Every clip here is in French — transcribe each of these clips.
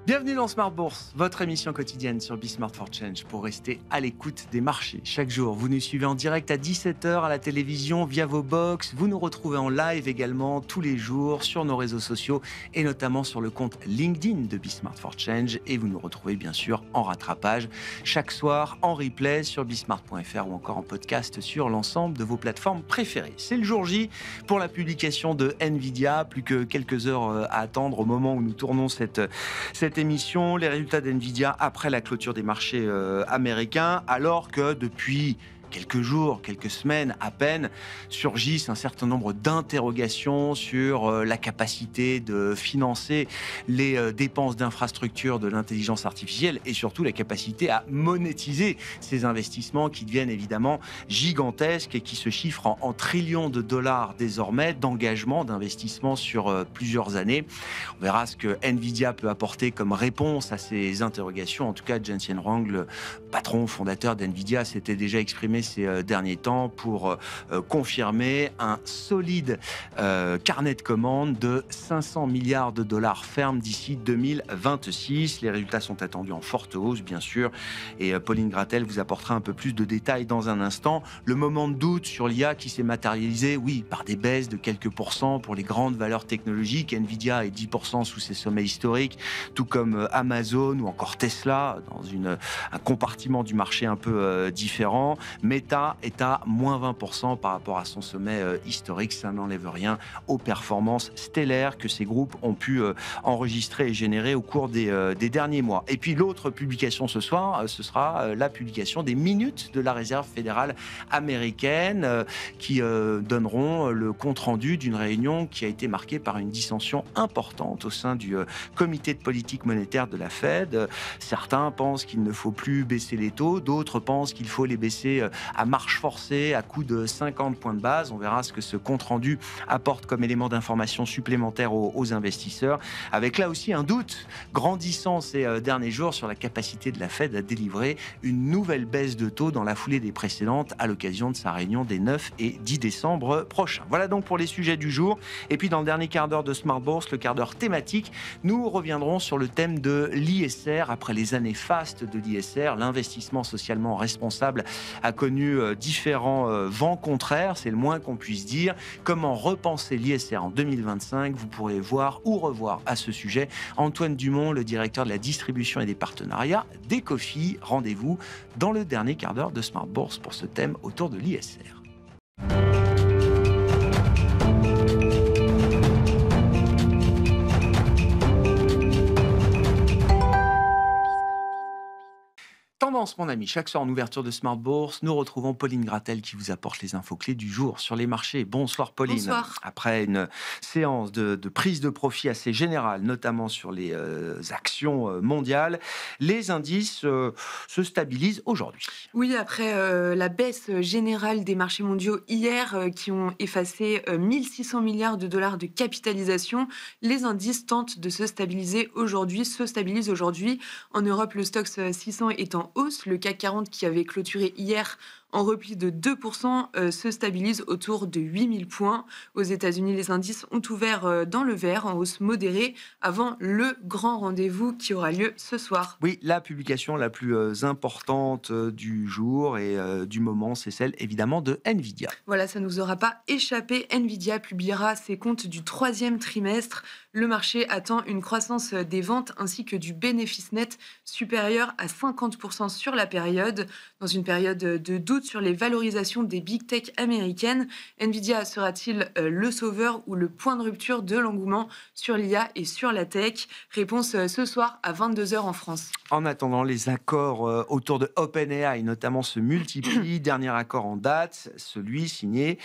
Bienvenue dans Smart Bourse, votre émission quotidienne sur Smart for Change pour rester à l'écoute des marchés. Chaque jour, vous nous suivez en direct à 17h à la télévision via vos box. Vous nous retrouvez en live également tous les jours sur nos réseaux sociaux et notamment sur le compte LinkedIn de Smart for Change. Et vous nous retrouvez bien sûr en rattrapage chaque soir en replay sur bismart.fr ou encore en podcast sur l'ensemble de vos plateformes préférées. C'est le jour J pour la publication de Nvidia. Plus que quelques heures à attendre au moment où nous tournons cette émission, les résultats d'Nvidia après la clôture des marchés américains, alors que depuis quelques jours, quelques semaines à peine, surgissent un certain nombre d'interrogations sur la capacité de financer les dépenses d'infrastructures de l'intelligence artificielle et surtout la capacité à monétiser ces investissements qui deviennent évidemment gigantesques et qui se chiffrent en trillions de dollars désormais d'engagement, d'investissement sur plusieurs années. On verra ce que Nvidia peut apporter comme réponse à ces interrogations. En tout cas, Jensen Huang, le patron fondateur d'Nvidia, s'était déjà exprimé ces derniers temps pour confirmer un solide carnet de commandes de 500 milliards de dollars fermes d'ici 2026. Les résultats sont attendus en forte hausse, bien sûr, et Pauline Gratel vous apportera un peu plus de détails dans un instant. Le moment de doute sur l'IA qui s'est matérialisé, oui, par des baisses de quelques pourcents pour les grandes valeurs technologiques. Nvidia est 10% sous ses sommets historiques, tout comme Amazon ou encore Tesla, dans un compartiment du marché un peu différent. Meta est à moins 20% par rapport à son sommet historique. Ça n'enlève rien aux performances stellaires que ces groupes ont pu enregistrer et générer au cours des derniers mois. Et puis l'autre publication ce soir, ce sera la publication des minutes de la Réserve fédérale américaine qui donneront le compte-rendu d'une réunion qui a été marquée par une dissension importante au sein du comité de politique monétaire de la Fed. Certains pensent qu'il ne faut plus baisser les taux, d'autres pensent qu'il faut les baisser à marche forcée, à coût de 50 points de base. On verra ce que ce compte-rendu apporte comme élément d'information supplémentaire aux investisseurs, avec là aussi un doute grandissant ces derniers jours sur la capacité de la Fed à délivrer une nouvelle baisse de taux dans la foulée des précédentes à l'occasion de sa réunion des 9 et 10 décembre prochains. Voilà donc pour les sujets du jour. Et puis dans le dernier quart d'heure de Smart Bourse, le quart d'heure thématique, nous reviendrons sur le thème de l'ISR. Après les années fastes de l'ISR, l'investissement socialement responsable a connu différents vents contraires, c'est le moins qu'on puisse dire. Comment repenser l'ISR en 2025? Vous pourrez voir ou revoir à ce sujet Antoine Dumont, le directeur de la distribution et des partenariats d'Ecofi. Rendez-vous dans le dernier quart d'heure de Smart Bourse pour ce thème autour de l'ISR. Tendance, mon ami, chaque soir en ouverture de Smart Bourse, nous retrouvons Pauline Gratel qui vous apporte les infos clés du jour sur les marchés. Bonsoir Pauline. Bonsoir. Après une séance de prise de profit assez générale, notamment sur les actions mondiales, les indices se stabilisent aujourd'hui. Oui, après la baisse générale des marchés mondiaux hier qui ont effacé 1600 milliards de dollars de capitalisation, les indices tentent de se stabilisent aujourd'hui. En Europe, le Stoxx 600 est en hausse. Le CAC 40 qui avait clôturé hier en repli de 2%, se stabilise autour de 8000 points. Aux États-Unis, les indices ont ouvert dans le vert, en hausse modérée, avant le grand rendez-vous qui aura lieu ce soir. Oui, la publication la plus importante du jour et du moment, c'est celle évidemment de Nvidia. Voilà, ça ne nous aura pas échappé. Nvidia publiera ses comptes du troisième trimestre. Le marché attend une croissance des ventes ainsi que du bénéfice net supérieur à 50% sur la période. Dans une période de doute sur les valorisations des big tech américaines, Nvidia sera-t-il le sauveur ou le point de rupture de l'engouement sur l'IA et sur la tech? Réponse ce soir à 22h en France. En attendant, les accords autour de OpenAI notamment se multiplient. Dernier accord en date, celui signé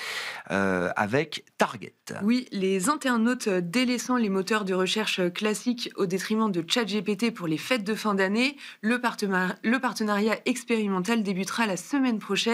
avec Target. Oui, les internautes délaissant les moteurs de recherche classiques au détriment de ChatGPT pour les fêtes de fin d'année, le partenariat expérimental débutera la semaine prochaine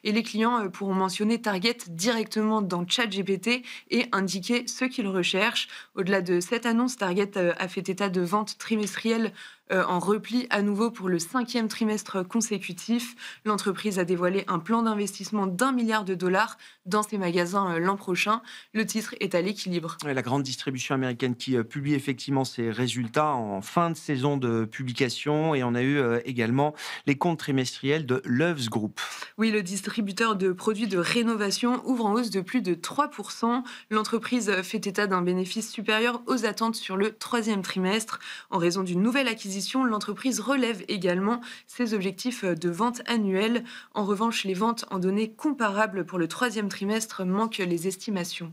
et les clients pourront mentionner Target directement dans ChatGPT et indiquer ce qu'ils recherchent. Au-delà de cette annonce, Target a fait état de ventes trimestrielles en repli à nouveau pour le 5e trimestre consécutif. L'entreprise a dévoilé un plan d'investissement d'1 milliard de dollars dans ses magasins l'an prochain. Le titre est à l'équilibre. Ouais, la grande distribution américaine qui publie effectivement ses résultats en fin de saison de publication, et on a eu également les comptes trimestriels de Lowe's Group. Oui, le distributeur de produits de rénovation ouvre en hausse de plus de 3%. L'entreprise fait état d'un bénéfice supérieur aux attentes sur le 3e trimestre. En raison d'une nouvelle acquisition, l'entreprise relève également ses objectifs de vente annuelle. En revanche, les ventes en données comparables pour le 3e trimestre manquent les estimations.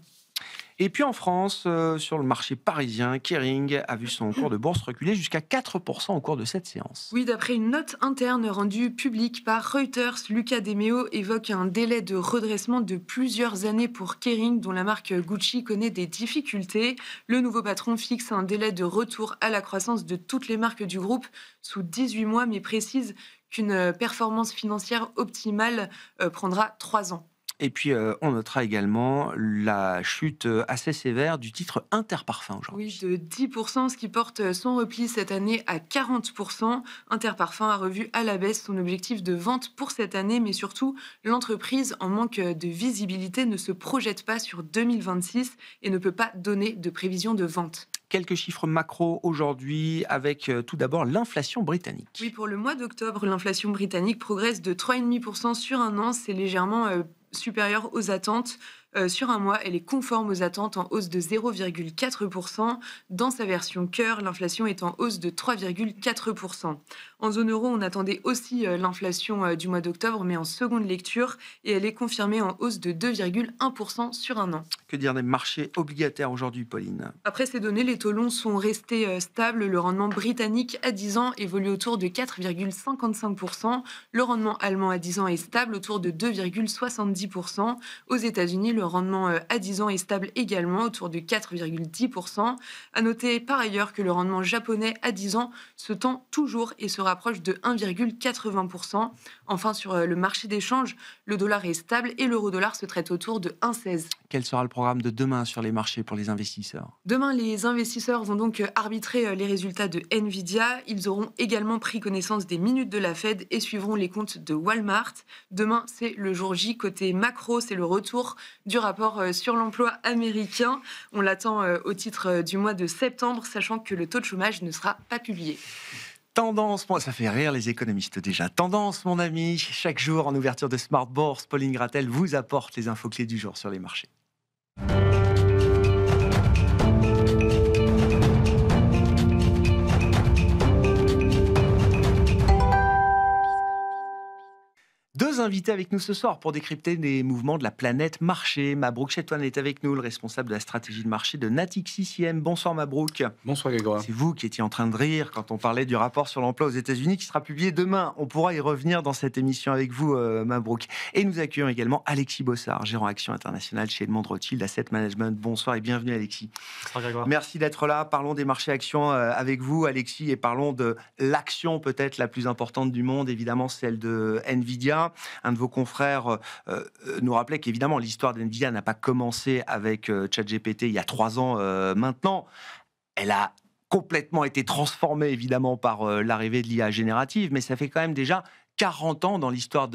Et puis en France, sur le marché parisien, Kering a vu son cours de bourse reculer jusqu'à 4% au cours de cette séance. Oui, d'après une note interne rendue publique par Reuters, Luca De Meo évoque un délai de redressement de plusieurs années pour Kering, dont la marque Gucci connaît des difficultés. Le nouveau patron fixe un délai de retour à la croissance de toutes les marques du groupe sous 18 mois, mais précise qu'une performance financière optimale prendra 3 ans. Et puis, on notera également la chute assez sévère du titre Interparfums aujourd'hui. Oui, de 10%, ce qui porte son repli cette année à 40%. Interparfums a revu à la baisse son objectif de vente pour cette année, mais surtout, l'entreprise, en manque de visibilité, ne se projette pas sur 2026 et ne peut pas donner de prévision de vente. Quelques chiffres macro aujourd'hui, avec tout d'abord l'inflation britannique. Oui, pour le mois d'octobre, l'inflation britannique progresse de 3,5% sur un an. C'est légèrement supérieur aux attentes. Sur un mois, elle est conforme aux attentes en hausse de 0,4%. Dans sa version cœur, l'inflation est en hausse de 3,4%. En zone euro, on attendait aussi l'inflation du mois d'octobre, mais en seconde lecture, et elle est confirmée en hausse de 2,1% sur un an. Que dire des marchés obligataires aujourd'hui, Pauline ? Après ces données, les taux longs sont restés stables. Le rendement britannique à 10 ans évolue autour de 4,55%. Le rendement allemand à 10 ans est stable, autour de 2,70%. Aux États-Unis, le rendement à 10 ans est stable également, autour de 4,10%. À noter par ailleurs que le rendement japonais à 10 ans se tend toujours et se rapproche de 1,80%. Enfin, sur le marché d'échange, le dollar est stable et l'euro-dollar se traite autour de 1,16. Quel sera le programme de demain sur les marchés pour les investisseurs ? Demain, les investisseurs vont donc arbitrer les résultats de Nvidia. Ils auront également pris connaissance des minutes de la Fed et suivront les comptes de Walmart. Demain, c'est le jour J. Côté macro, c'est le retour du rapport sur l'emploi américain. On l'attend au titre du mois de septembre, sachant que le taux de chômage ne sera pas publié. Tendance, ça fait rire les économistes déjà. Tendance, mon ami, chaque jour en ouverture de Smart Bourse, Pauline Grattel vous apporte les infos clés du jour sur les marchés. Deux invités avec nous ce soir pour décrypter les mouvements de la planète marché. Mabrouk Chetouane est avec nous, le responsable de la stratégie de marché de Natixis IM. Bonsoir Mabrouk. Bonsoir Grégoire. C'est vous qui étiez en train de rire quand on parlait du rapport sur l'emploi aux États-Unis qui sera publié demain. On pourra y revenir dans cette émission avec vous, Mabrouk. Et nous accueillons également Alexis Bossard, gérant Action Internationale chez Edmond Rothschild Asset Management. Bonsoir et bienvenue Alexis. Bonsoir Grégoire. Merci d'être là. Parlons des marchés actions avec vous, Alexis, et parlons de l'action peut-être la plus importante du monde, évidemment celle de Nvidia. Un de vos confrères nous rappelait qu'évidemment l'histoire d'Nvidia n'a pas commencé avec ChatGPT il y a 3 ans maintenant. Elle a complètement été transformée évidemment par l'arrivée de l'IA générative, mais ça fait quand même déjà 40 ans dans l'histoire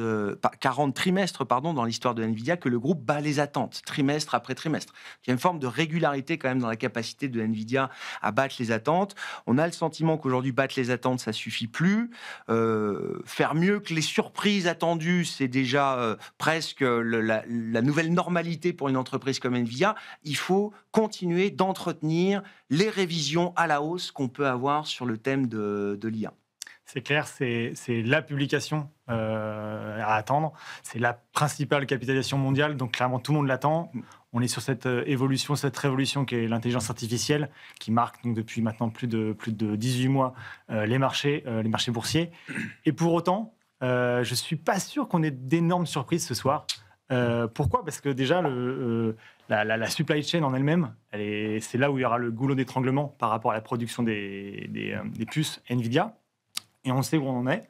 40 trimestres dans l'histoire de Nvidia que le groupe bat les attentes, trimestre après trimestre. Il y a une forme de régularité quand même dans la capacité de Nvidia à battre les attentes. On a le sentiment qu'aujourd'hui, battre les attentes, ça suffit plus. Faire mieux que les surprises attendues, c'est déjà presque la nouvelle normalité pour une entreprise comme Nvidia. Il faut continuer d'entretenir les révisions à la hausse qu'on peut avoir sur le thème de l'IA. C'est clair, c'est la publication à attendre. C'est la principale capitalisation mondiale, donc clairement tout le monde l'attend. On est sur cette évolution, cette révolution qui est l'intelligence artificielle, qui marque donc depuis maintenant plus de 18 mois les marchés boursiers. Et pour autant, je ne suis pas sûr qu'on ait d'énormes surprises ce soir. Pourquoi ? Parce que déjà, la supply chain en elle-même, c'est là où il y aura le goulot d'étranglement par rapport à la production des puces NVIDIA. Et on sait où on en est.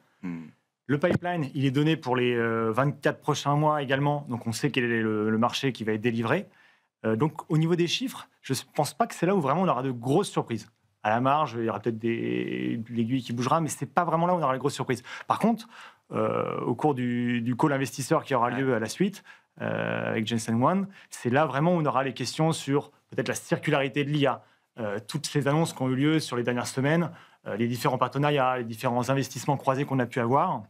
Le pipeline, il est donné pour les 24 prochains mois également. Donc, on sait quel est le marché qui va être délivré. Donc, au niveau des chiffres, je ne pense pas que c'est là où vraiment on aura de grosses surprises. à la marge, il y aura peut-être l'aiguille qui bougera, mais ce n'est pas vraiment là où on aura les grosses surprises. Par contre, au cours du call investisseur qui aura lieu à la suite, avec Jensen Huang, c'est là vraiment où on aura les questions sur peut-être la circularité de l'IA, toutes ces annonces qui ont eu lieu sur les dernières semaines, les différents partenariats, les différents investissements croisés qu'on a pu avoir,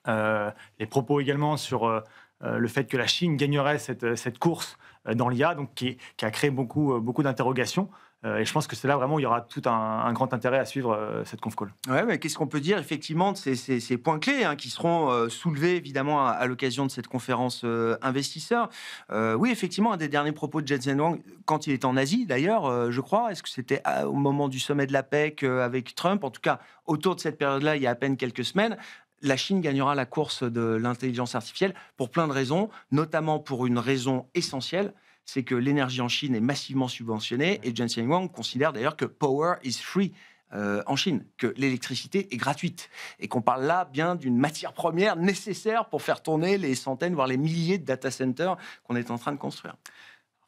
les propos également sur le fait que la Chine gagnerait cette course dans l'IA, donc qui a créé beaucoup d'interrogations. Et je pense que c'est là vraiment où il y aura tout un grand intérêt à suivre cette conf call. Ouais, mais qu'est-ce qu'on peut dire effectivement de ces points clés qui seront soulevés évidemment à l'occasion de cette conférence investisseur. Oui, effectivement, un des derniers propos de Jensen Huang, quand il était en Asie d'ailleurs, je crois, est-ce que c'était au moment du sommet de la PEC avec Trump, en tout cas autour de cette période-là, il y a à peine quelques semaines. La Chine gagnera la course de l'intelligence artificielle pour plein de raisons, notamment pour une raison essentielle, c'est que l'énergie en Chine est massivement subventionnée et Jensen Huang considère d'ailleurs que power is free en Chine, que l'électricité est gratuite et qu'on parle là bien d'une matière première nécessaire pour faire tourner les centaines, voire les milliers de data centers qu'on est en train de construire.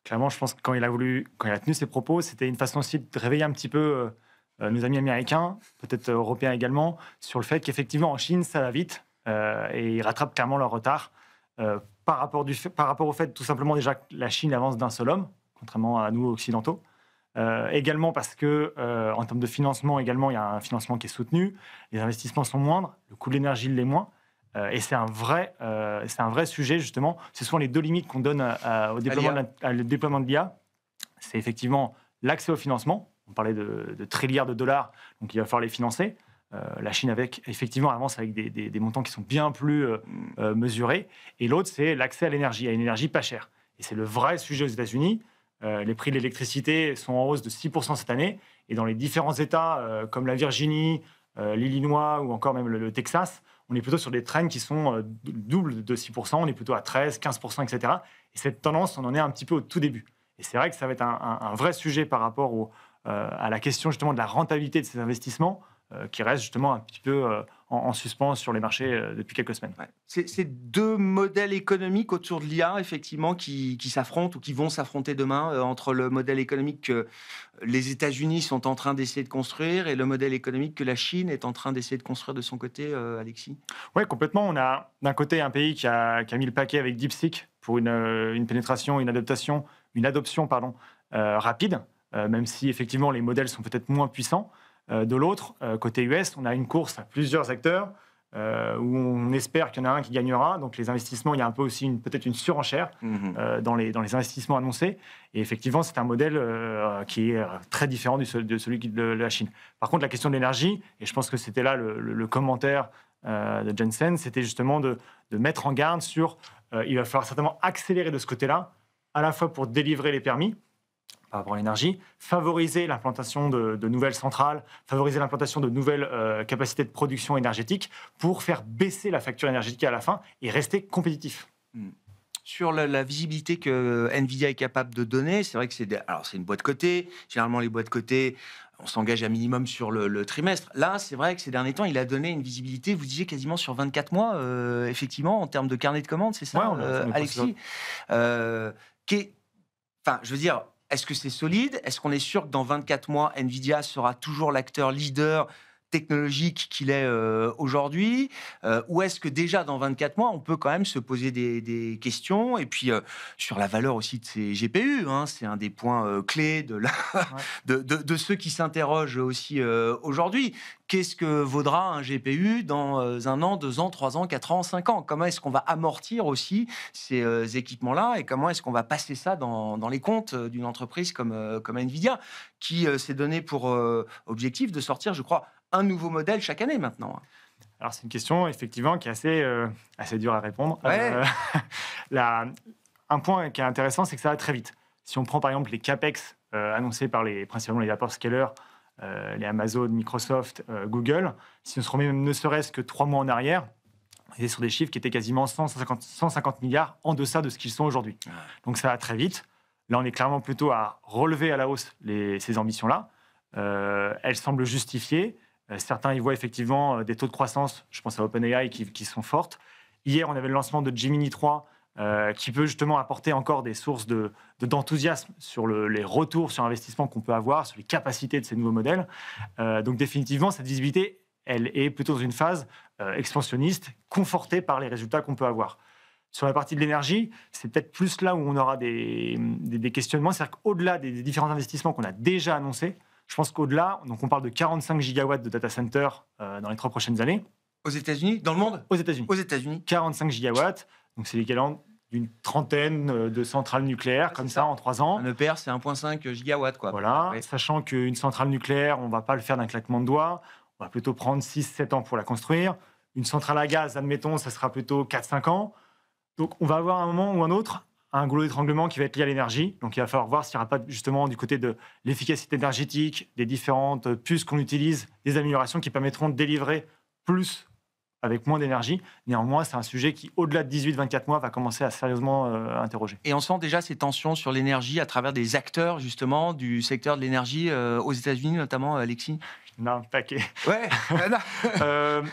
Clairement, je pense que quand il a tenu ses propos, c'était une façon aussi de réveiller un petit peu nos amis américains, peut-être européens également, sur le fait qu'effectivement en Chine, ça va vite et ils rattrapent clairement leur retard. Par rapport au fait tout simplement déjà que la Chine avance d'un seul homme, contrairement à nous occidentaux. Également parce que en termes de financement, également, il y a un financement qui est soutenu, les investissements sont moindres, le coût de l'énergie l'est moins, et c'est un vrai sujet justement. Ce sont les deux limites qu'on donne au déploiement de l'IA. C'est effectivement l'accès au financement. On parlait de trilliards de dollars, donc il va falloir les financer. La Chine effectivement avance avec des montants qui sont bien plus mesurés. Et l'autre, c'est l'accès à l'énergie, à une énergie pas chère. Et c'est le vrai sujet aux États-Unis. Les prix de l'électricité sont en hausse de 6% cette année. Et dans les différents États, comme la Virginie, l'Illinois ou encore même le Texas, on est plutôt sur des trends qui sont double de 6%. On est plutôt à 13, 15%, etc. Et cette tendance, on en est un petit peu au tout début. Et c'est vrai que ça va être un vrai sujet par rapport à la question justement de la rentabilité de ces investissements, qui reste justement un petit peu en suspens sur les marchés depuis quelques semaines. Ouais. C'est deux modèles économiques autour de l'IA, effectivement, qui s'affrontent ou qui vont s'affronter demain entre le modèle économique que les États-Unis sont en train d'essayer de construire et le modèle économique que la Chine est en train d'essayer de construire de son côté, Alexis. Oui, complètement. On a d'un côté un pays qui a mis le paquet avec DeepSeek pour une pénétration, une adoption rapide, même si effectivement les modèles sont peut-être moins puissants. De l'autre, côté US, on a une course à plusieurs acteurs où on espère qu'il y en a un qui gagnera. Donc les investissements, il y a un peu aussi peut-être une surenchère dans les investissements annoncés. Et effectivement, c'est un modèle qui est très différent de celui de la Chine. Par contre, la question de l'énergie, et je pense que c'était là le commentaire de Jensen, c'était justement de mettre en garde sur il va falloir certainement accélérer de ce côté-là, à la fois pour délivrer les permis, par rapport à l'énergie, favoriser l'implantation de nouvelles centrales, favoriser l'implantation de nouvelles capacités de production énergétique pour faire baisser la facture énergétique à la fin et rester compétitif. Sur la visibilité que NVIDIA est capable de donner, c'est vrai que c'est une boîte cotée. Généralement, les boîtes cotées, on s'engage à minimum sur le trimestre. Là, c'est vrai que ces derniers temps, il a donné une visibilité, vous disiez, quasiment sur 24 mois, effectivement, en termes de carnet de commandes, c'est ça, Alexis je veux dire, est-ce que c'est solide? Est-ce qu'on est sûr que dans 24 mois, NVIDIA sera toujours l'acteur leader technologique qu'il est aujourd'hui, ou est-ce que déjà dans 24 mois, on peut quand même se poser des questions, et puis sur la valeur aussi de ces GPU, c'est un des points clés de ceux qui s'interrogent aussi aujourd'hui. Qu'est-ce que vaudra un GPU dans 1 an, 2 ans, 3 ans, 4 ans, 5 ans? Comment est-ce qu'on va amortir aussi ces équipements-là, et comment est-ce qu'on va passer ça dans les comptes d'une entreprise comme NVIDIA, qui s'est donné pour objectif de sortir, je crois, un nouveau modèle chaque année maintenant? Alors, c'est une question, effectivement, qui est assez dure à répondre. Ouais. Un point qui est intéressant, c'est que ça va très vite. Si on prend, par exemple, les CAPEX annoncés par principalement les hyperscalers, les Amazon, Microsoft, Google, si on se remet même ne serait-ce que 3 mois en arrière, on était sur des chiffres qui étaient quasiment 150 milliards en deçà de ce qu'ils sont aujourd'hui. Ouais. Donc, ça va très vite. Là, on est clairement plutôt à relever à la hausse ces ambitions-là. Elles semblent justifiées. Certains y voient effectivement des taux de croissance, je pense à OpenAI, qui sont fortes. Hier, on avait le lancement de Gemini 3, qui peut justement apporter encore des sources d'enthousiasme sur les retours sur investissement qu'on peut avoir, sur les capacités de ces nouveaux modèles. Donc définitivement, cette visibilité, elle est plutôt dans une phase expansionniste, confortée par les résultats qu'on peut avoir. Sur la partie de l'énergie, c'est peut-être plus là où on aura des questionnements. C'est-à-dire qu'au-delà des différents investissements qu'on a déjà annoncés, je pense qu'au-delà, donc on parle de 45 gigawatts de data centers dans les 3 prochaines années. Aux États-Unis? Dans le monde? Aux États-Unis. Aux États-Unis. 45 gigawatts, donc c'est l'équivalent d'une trentaine de centrales nucléaires, comme ça, en 3 ans. Un EPR, c'est 1,5 gigawatts, quoi. Voilà, Ouais. sachant qu'une centrale nucléaire, on ne va pas le faire d'un claquement de doigts, on va plutôt prendre 6-7 ans pour la construire. Une centrale à gaz, admettons, ça sera plutôt 4-5 ans. Donc on va avoir à un moment ou un autre un goulot d'étranglement qui va être lié à l'énergie. Donc il va falloir voir s'il n'y aura pas justement du côté de l'efficacité énergétique, des différentes puces qu'on utilise, des améliorations qui permettront de délivrer plus avec moins d'énergie. Néanmoins, c'est un sujet qui, au-delà de 18-24 mois, va commencer à sérieusement interroger. Et on sent déjà ces tensions sur l'énergie à travers des acteurs, justement, du secteur de l'énergie aux États-Unis, notamment, Alexis? On a un paquet. Ouais.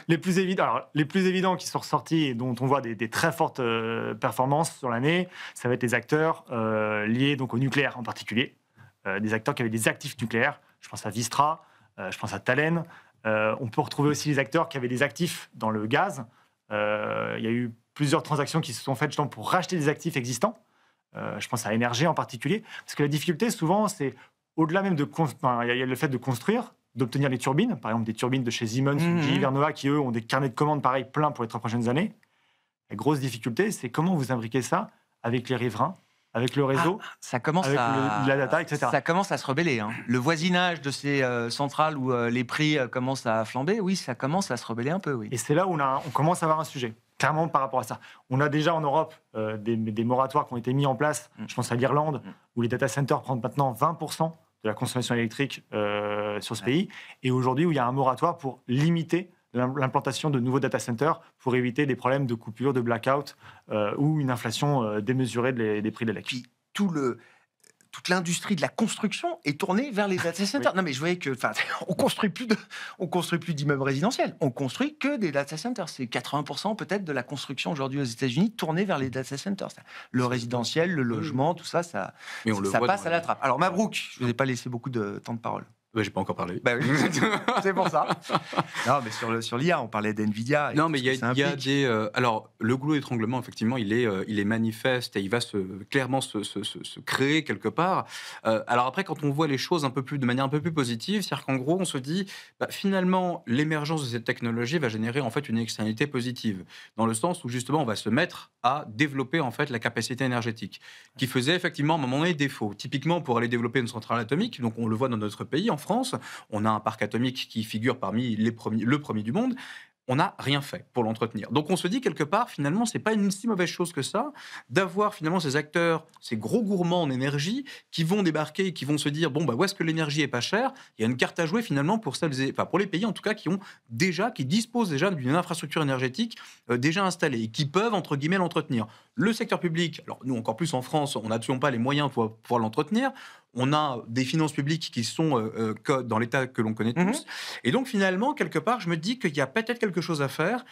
Les plus évidents qui sont ressortis et dont on voit des très fortes performances sur l'année, ça va être les acteurs liés donc au nucléaire en particulier. Des acteurs qui avaient des actifs nucléaires. Je pense à Vistra, je pense à Talen. On peut retrouver aussi les acteurs qui avaient des actifs dans le gaz. Il y a eu plusieurs transactions qui se sont faites justement pour racheter des actifs existants. Je pense à Énergie en particulier. Parce que la difficulté, souvent, c'est au-delà même il y a le fait de construire, d'obtenir les turbines. Par exemple, des turbines de chez Siemens ou GE Vernova qui, eux, ont des carnets de commandes pareils pleins pour les 3 prochaines années. La grosse difficulté, c'est comment vous imbriquez ça avec les riverains, avec le réseau, ça commence avec la data, etc. Ça commence à se rebeller. Hein. Le voisinage de ces centrales où les prix commencent à flamber, oui, ça commence à se rebeller un peu, oui. Et c'est là où on commence à avoir un sujet, clairement par rapport à ça. On a déjà en Europe des moratoires qui ont été mis en place. Je pense à l'Irlande, où les data centers prennent maintenant 20% de la consommation électrique sur ce pays. Et aujourd'hui, où il y a un moratoire pour limiter l'implantation de nouveaux data centers pour éviter des problèmes de coupure, de blackout ou une inflation démesurée des prix de l'électricité. Puis toute l'industrie de la construction est tournée vers les data centers. Oui. Non, mais je voyais que, on construit plus d'immeubles résidentiels. On construit que des data centers. C'est 80% peut-être de la construction aujourd'hui aux États-Unis tournée vers les data centers. Le résidentiel, le logement, tout ça, ça passe à la trappe. Alors, Mabrouk, je ne vous ai pas laissé beaucoup de temps de parole. Ouais, j'ai pas encore parlé. Bah oui, c'est pour ça. Non, mais sur l'IA, on parlait d'NVIDIA. Non, mais il y a des. Alors, le goulot d'étranglement, effectivement, il est manifeste et il va clairement se créer quelque part. Alors après, quand on voit les choses de manière un peu plus positive, c'est-à-dire qu'en gros, on se dit, finalement, l'émergence de cette technologie va générer en fait une externalité positive, dans le sens où justement, on va se mettre à développer en fait la capacité énergétique, qui faisait effectivement à un moment donné défaut. Typiquement, pour aller développer une centrale atomique, donc on le voit dans notre pays, en France, on a un parc atomique qui figure parmi le premier du monde. On n'a rien fait pour l'entretenir. Donc on se dit quelque part, finalement, c'est pas une si mauvaise chose que ça, d'avoir finalement ces acteurs, ces gros gourmands en énergie, qui vont débarquer et qui vont se dire, où est-ce que l'énergie est pas chère? Il y a une carte à jouer finalement pour pour les pays en tout cas qui disposent déjà d'une infrastructure énergétique déjà installée et qui peuvent entre guillemets l'entretenir. Le secteur public, alors nous encore plus en France, on n'a absolument pas les moyens pour pouvoir l'entretenir. On a des finances publiques qui sont dans l'état que l'on connaît tous. Et donc, finalement, quelque part, je me dis qu'il y a peut-être quelque chose à faire,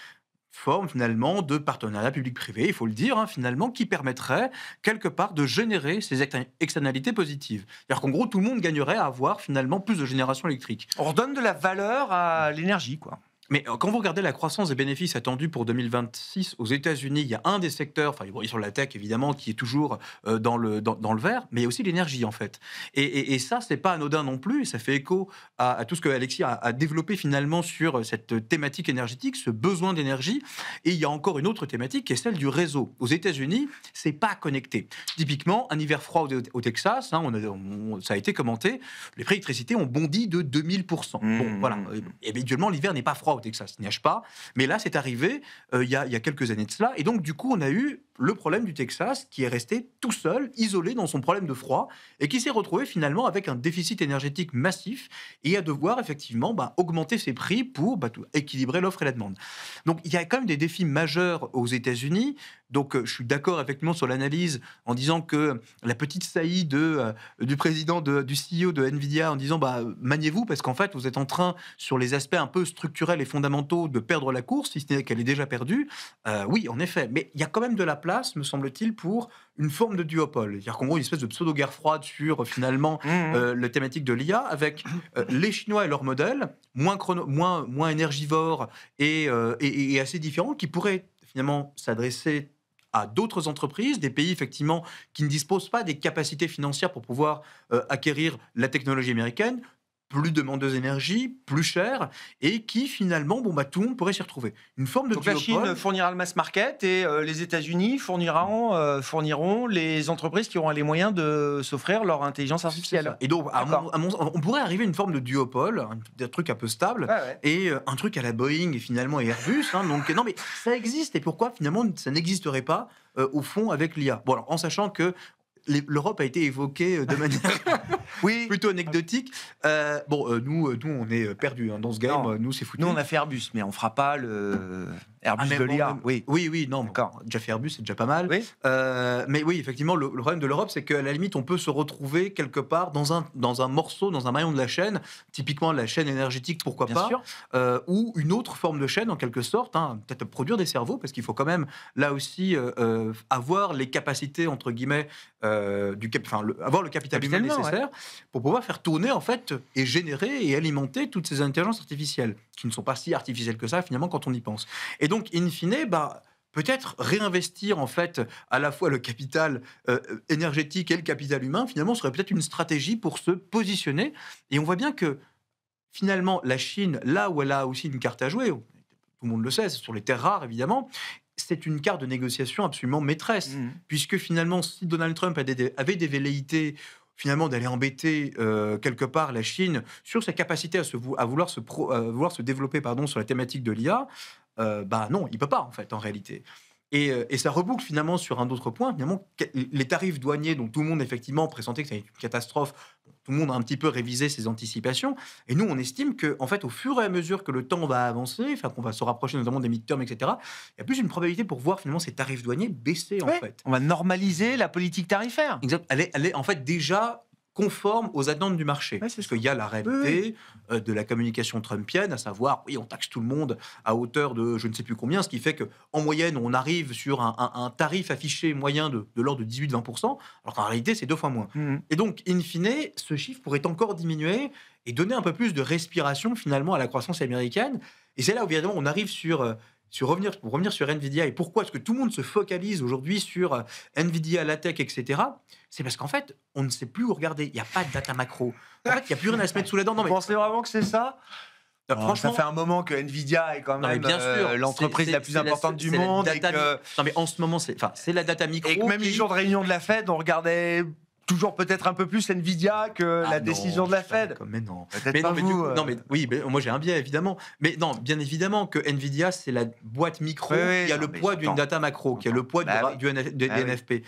forme finalement de partenariat public-privé, il faut le dire, finalement, qui permettrait quelque part de générer ces externalités positives. C'est-à-dire qu'en gros, tout le monde gagnerait à avoir finalement plus de génération électrique. On redonne de la valeur à l'énergie, quoi. Mais quand vous regardez la croissance des bénéfices attendus pour 2026 aux États-Unis, il y a un des secteurs, sur la tech évidemment, qui est toujours dans le vert, mais il y a aussi l'énergie en fait. Et ça, c'est pas anodin non plus. Ça fait écho à tout ce que Alexis a développé finalement sur cette thématique énergétique, ce besoin d'énergie. Et il y a encore une autre thématique qui est celle du réseau. Aux États-Unis, c'est pas connecté. Typiquement, un hiver froid au Texas, ça a été commenté, les prix d'électricité ont bondi de 2000%. Bon, voilà. Et habituellement, l'hiver n'est pas froid au Texas, il neige pas. Mais là, c'est arrivé il y a quelques années de cela. Et donc, du coup, on a eu le problème du Texas qui est resté tout seul, isolé dans son problème de froid et qui s'est retrouvé finalement avec un déficit énergétique massif et à devoir effectivement augmenter ses prix pour équilibrer l'offre et la demande. Donc, il y a quand même des défis majeurs aux États-Unis Donc, je suis d'accord effectivement sur l'analyse en disant que la petite saillie du président, du CEO de Nvidia, en disant maniez-vous parce qu'en fait, vous êtes en train, sur les aspects un peu structurels et fondamentaux, de perdre la course, si ce n'est qu'elle est déjà perdue. Oui, en effet. Mais il y a quand même de la place, me semble-t-il, pour une forme de duopole. C'est-à-dire qu'en gros, une espèce de pseudo-guerre froide sur finalement la thématique de l'IA, avec les Chinois et leurs modèles, moins énergivores et assez différents, qui pourraient finalement s'adresser à d'autres entreprises, des pays effectivement qui ne disposent pas des capacités financières pour pouvoir acquérir la technologie américaine, plus demandeuse d'énergie, plus chère, et qui finalement, tout le monde pourrait s'y retrouver. Une forme de Donc la duopole. Chine fournira le mass market et les États-Unis fourniront les entreprises qui auront les moyens de s'offrir leur intelligence artificielle. Et donc, on pourrait arriver à une forme de duopole, un truc un peu stable, et un truc à la Boeing et finalement et Airbus. Donc, non, mais ça existe. Et pourquoi finalement ça n'existerait pas au fond avec l'IA? Bon, alors, en sachant que l'Europe a été évoquée de manière plutôt anecdotique. Nous, on est perdus dans ce game. Non. Nous, c'est foutu. Nous, on a fait Airbus, mais on ne fera pas le Airbus de l'IA. Oui, non, d'accord. Déjà fait Airbus, c'est déjà pas mal. Oui. Mais oui, effectivement, le problème de l'Europe, c'est qu'à la limite, on peut se retrouver quelque part dans un morceau, dans un maillon de la chaîne, typiquement la chaîne énergétique, pourquoi Bien pas, sûr. ou une autre forme de chaîne, en quelque sorte, peut-être produire des cerveaux, parce qu'il faut quand même, là aussi, avoir les capacités, entre guillemets, avoir le capital humain nécessaire pour pouvoir faire tourner, en fait, et générer et alimenter toutes ces intelligences artificielles, qui ne sont pas si artificielles que ça, finalement, quand on y pense. Et donc, in fine, peut-être réinvestir, en fait, à la fois le capital énergétique et le capital humain, finalement, serait peut-être une stratégie pour se positionner. Et on voit bien que, finalement, la Chine, là où elle a aussi une carte à jouer, tout le monde le sait, c'est sur les terres rares, évidemment, c'est une carte de négociation absolument maîtresse, puisque finalement, si Donald Trump avait des velléités finalement d'aller embêter quelque part la Chine sur sa capacité à vouloir se développer sur la thématique de l'IA, non, il peut pas en fait en réalité. Et ça reboucle finalement sur un autre point, finalement, les tarifs douaniers dont tout le monde effectivement pressentait que c'était une catastrophe. Tout le monde a un petit peu révisé ses anticipations. Et nous, on estime que, en fait, au fur et à mesure que le temps va avancer, qu'on va se rapprocher notamment des midterms, etc., il y a plus une probabilité pour voir finalement ces tarifs douaniers baisser en fait. On va normaliser la politique tarifaire. Exact. Elle est en fait déjà conforme aux attentes du marché. Parce qu'il y a la réalité de la communication trumpienne, à savoir, oui, on taxe tout le monde à hauteur de je ne sais plus combien, ce qui fait qu'en moyenne, on arrive sur un tarif affiché moyen de l'ordre de 18-20%, alors qu'en réalité, c'est 2 fois moins. Et donc, in fine, ce chiffre pourrait encore diminuer et donner un peu plus de respiration, finalement, à la croissance américaine. Et c'est là où, évidemment, on arrive pour revenir sur Nvidia, et pourquoi est-ce que tout le monde se focalise aujourd'hui sur Nvidia, la tech, etc. C'est parce qu'en fait, on ne sait plus où regarder. Il n'y a pas de data macro. En fait, il n'y a plus rien à se mettre sous la dent. Vous pensez vraiment que c'est ça? Franchement, ça fait un moment que Nvidia est quand même l'entreprise la plus importante du monde. Non, mais en ce moment, c'est la data micro. Et que même les jours de réunion de la Fed, on regardait toujours peut-être un peu plus Nvidia que la décision de la Fed. Mais non. Peut-être pas vous. Moi j'ai un biais évidemment. Mais non, bien évidemment que Nvidia c'est la boîte micro qui a le poids d'une data macro, qui a le poids du NFP.